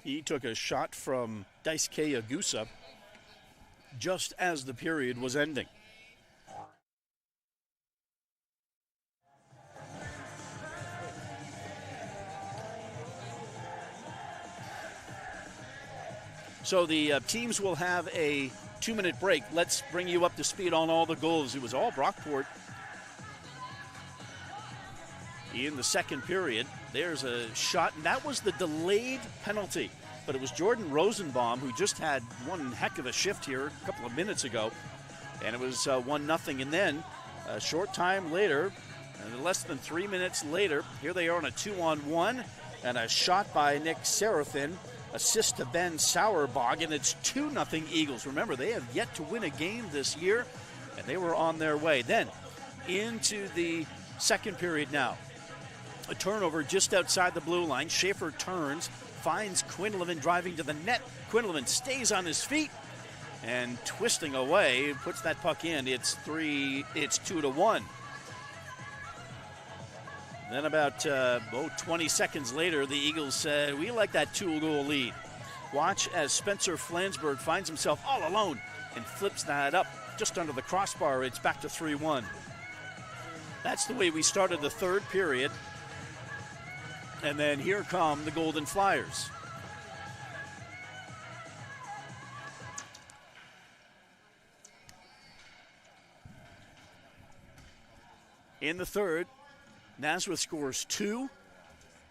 He took a shot from Daisuke Agusa just as the period was ending. So the teams will have a 2-minute break. Let's bring you up to speed on all the goals. It was all Brockport in the second period. There's a shot, and that was the delayed penalty. But it was Jordan Rosenbaum who just had one heck of a shift here a couple of minutes ago. And it was 1-0. And then a short time later, and less than 3 minutes later, here they are on a 2-on-1 and a shot by Nick Serafin. Assist to Ben Sauerbach, and it's 2-0 Eagles. Remember, they have yet to win a game this year, and they were on their way. Then into the second period now. A turnover just outside the blue line. Schaefer turns, finds Quinlivan driving to the net. Quinlivan stays on his feet and twisting away, puts that puck in. It's 2-1. Then about 20 seconds later, the Eagles said, we like that 2-goal lead. Watch as Spencer Flansburgh finds himself all alone and flips that up just under the crossbar. It's back to 3-1. That's the way we started the third period. And then here come the Golden Flyers. In the third, Nazareth scores 2,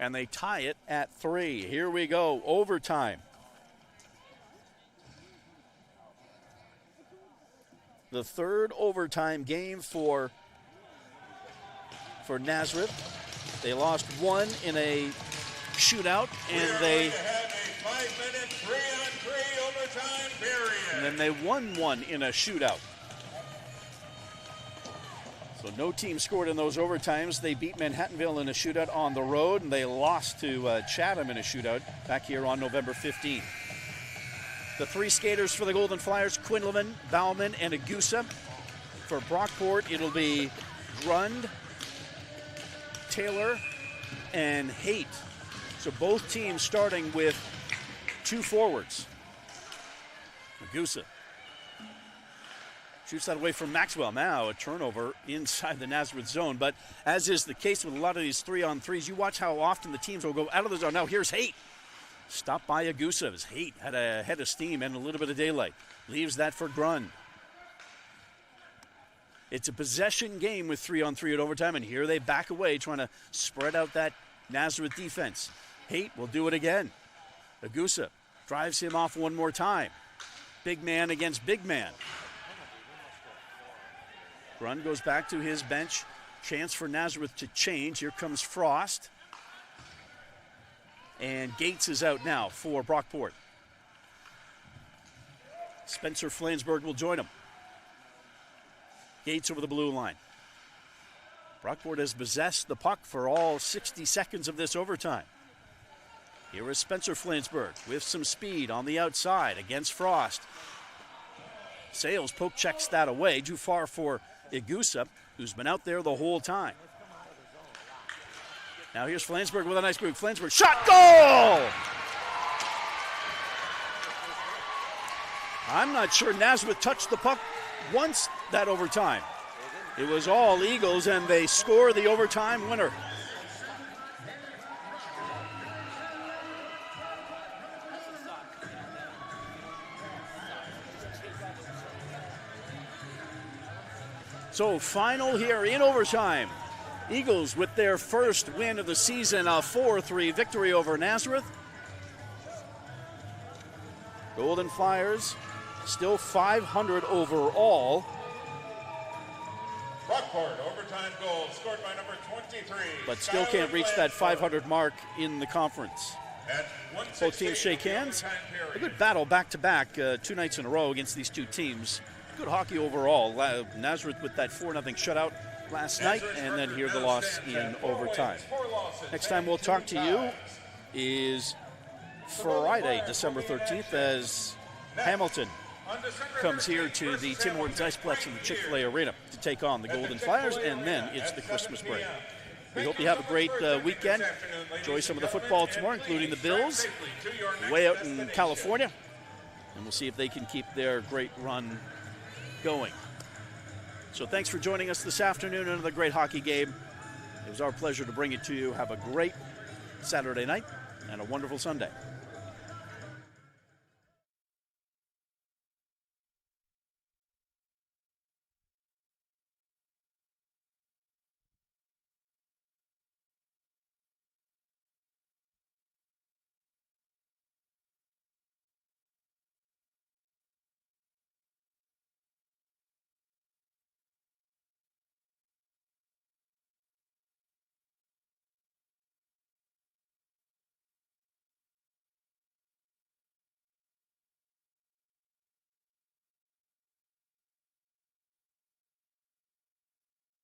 and they tie it at 3. Here we go, overtime. The third overtime game for Nazareth. They lost 1 in a shootout, and they have a 5-minute 3-on-3 overtime period. And then they won 1 in a shootout. So no team scored in those overtimes. They beat Manhattanville in a shootout on the road, and they lost to Chatham in a shootout back here on November 15th. The 3 skaters for the Golden Flyers, Quinlivan, Bauman, and Agusa. For Brockport, it'll be Grund, Taylor, and Haight. So both teams starting with 2 forwards. Agusa shoots that away from Maxwell. Now a turnover inside the Nazareth zone. But as is the case with a lot of these 3-on-3s, you watch how often the teams will go out of the zone. Now here's Haight. Stopped by Agusa as Haight had a head of steam and a little bit of daylight. Leaves that for Grund. It's a possession game with 3-on-3 at overtime, and here they back away trying to spread out that Nazareth defense. Haight will do it again. Agusa drives him off one more time. Big man against big man. Grund goes back to his bench. Chance for Nazareth to change. Here comes Frost. And Gates is out now for Brockport. Spencer Flansburgh will join him. Gates over the blue line. Brockport has possessed the puck for all 60 seconds of this overtime. Here is Spencer Flansburgh with some speed on the outside against Frost. Sales poke checks that away. Too far for Agusa, who's been out there the whole time. Now here's Flansburgh with a nice move. Flansburgh, shot, goal! I'm not sure Nazareth touched the puck once that overtime. It was all Eagles, and they score the overtime winner. So final here in overtime. Eagles with their first win of the season, a 4-3 victory over Nazareth. Golden Flyers still 500 overall. Brockport overtime goal scored by number 23. But still can't reach that 500 mark in the conference. Both teams shake hands. A good battle back-to-back 2 nights in a row against these two teams. Good hockey overall. Nazareth with that 4-0 shutout last night, and then here the loss in overtime. Next time we'll talk to you is Friday, December 13th, as Hamilton comes here to the Tim Hortons Iceplex in the Chick-fil-A Arena to take on the Golden Flyers, and then it's the Christmas break. We hope you have a great weekend. Enjoy some of the football tomorrow, including the Bills, way out in California, and we'll see if they can keep their great run going. So thanks for joining us this afternoon. Another great hockey game. It was our pleasure to bring it to you. Have a great Saturday night and a wonderful Sunday.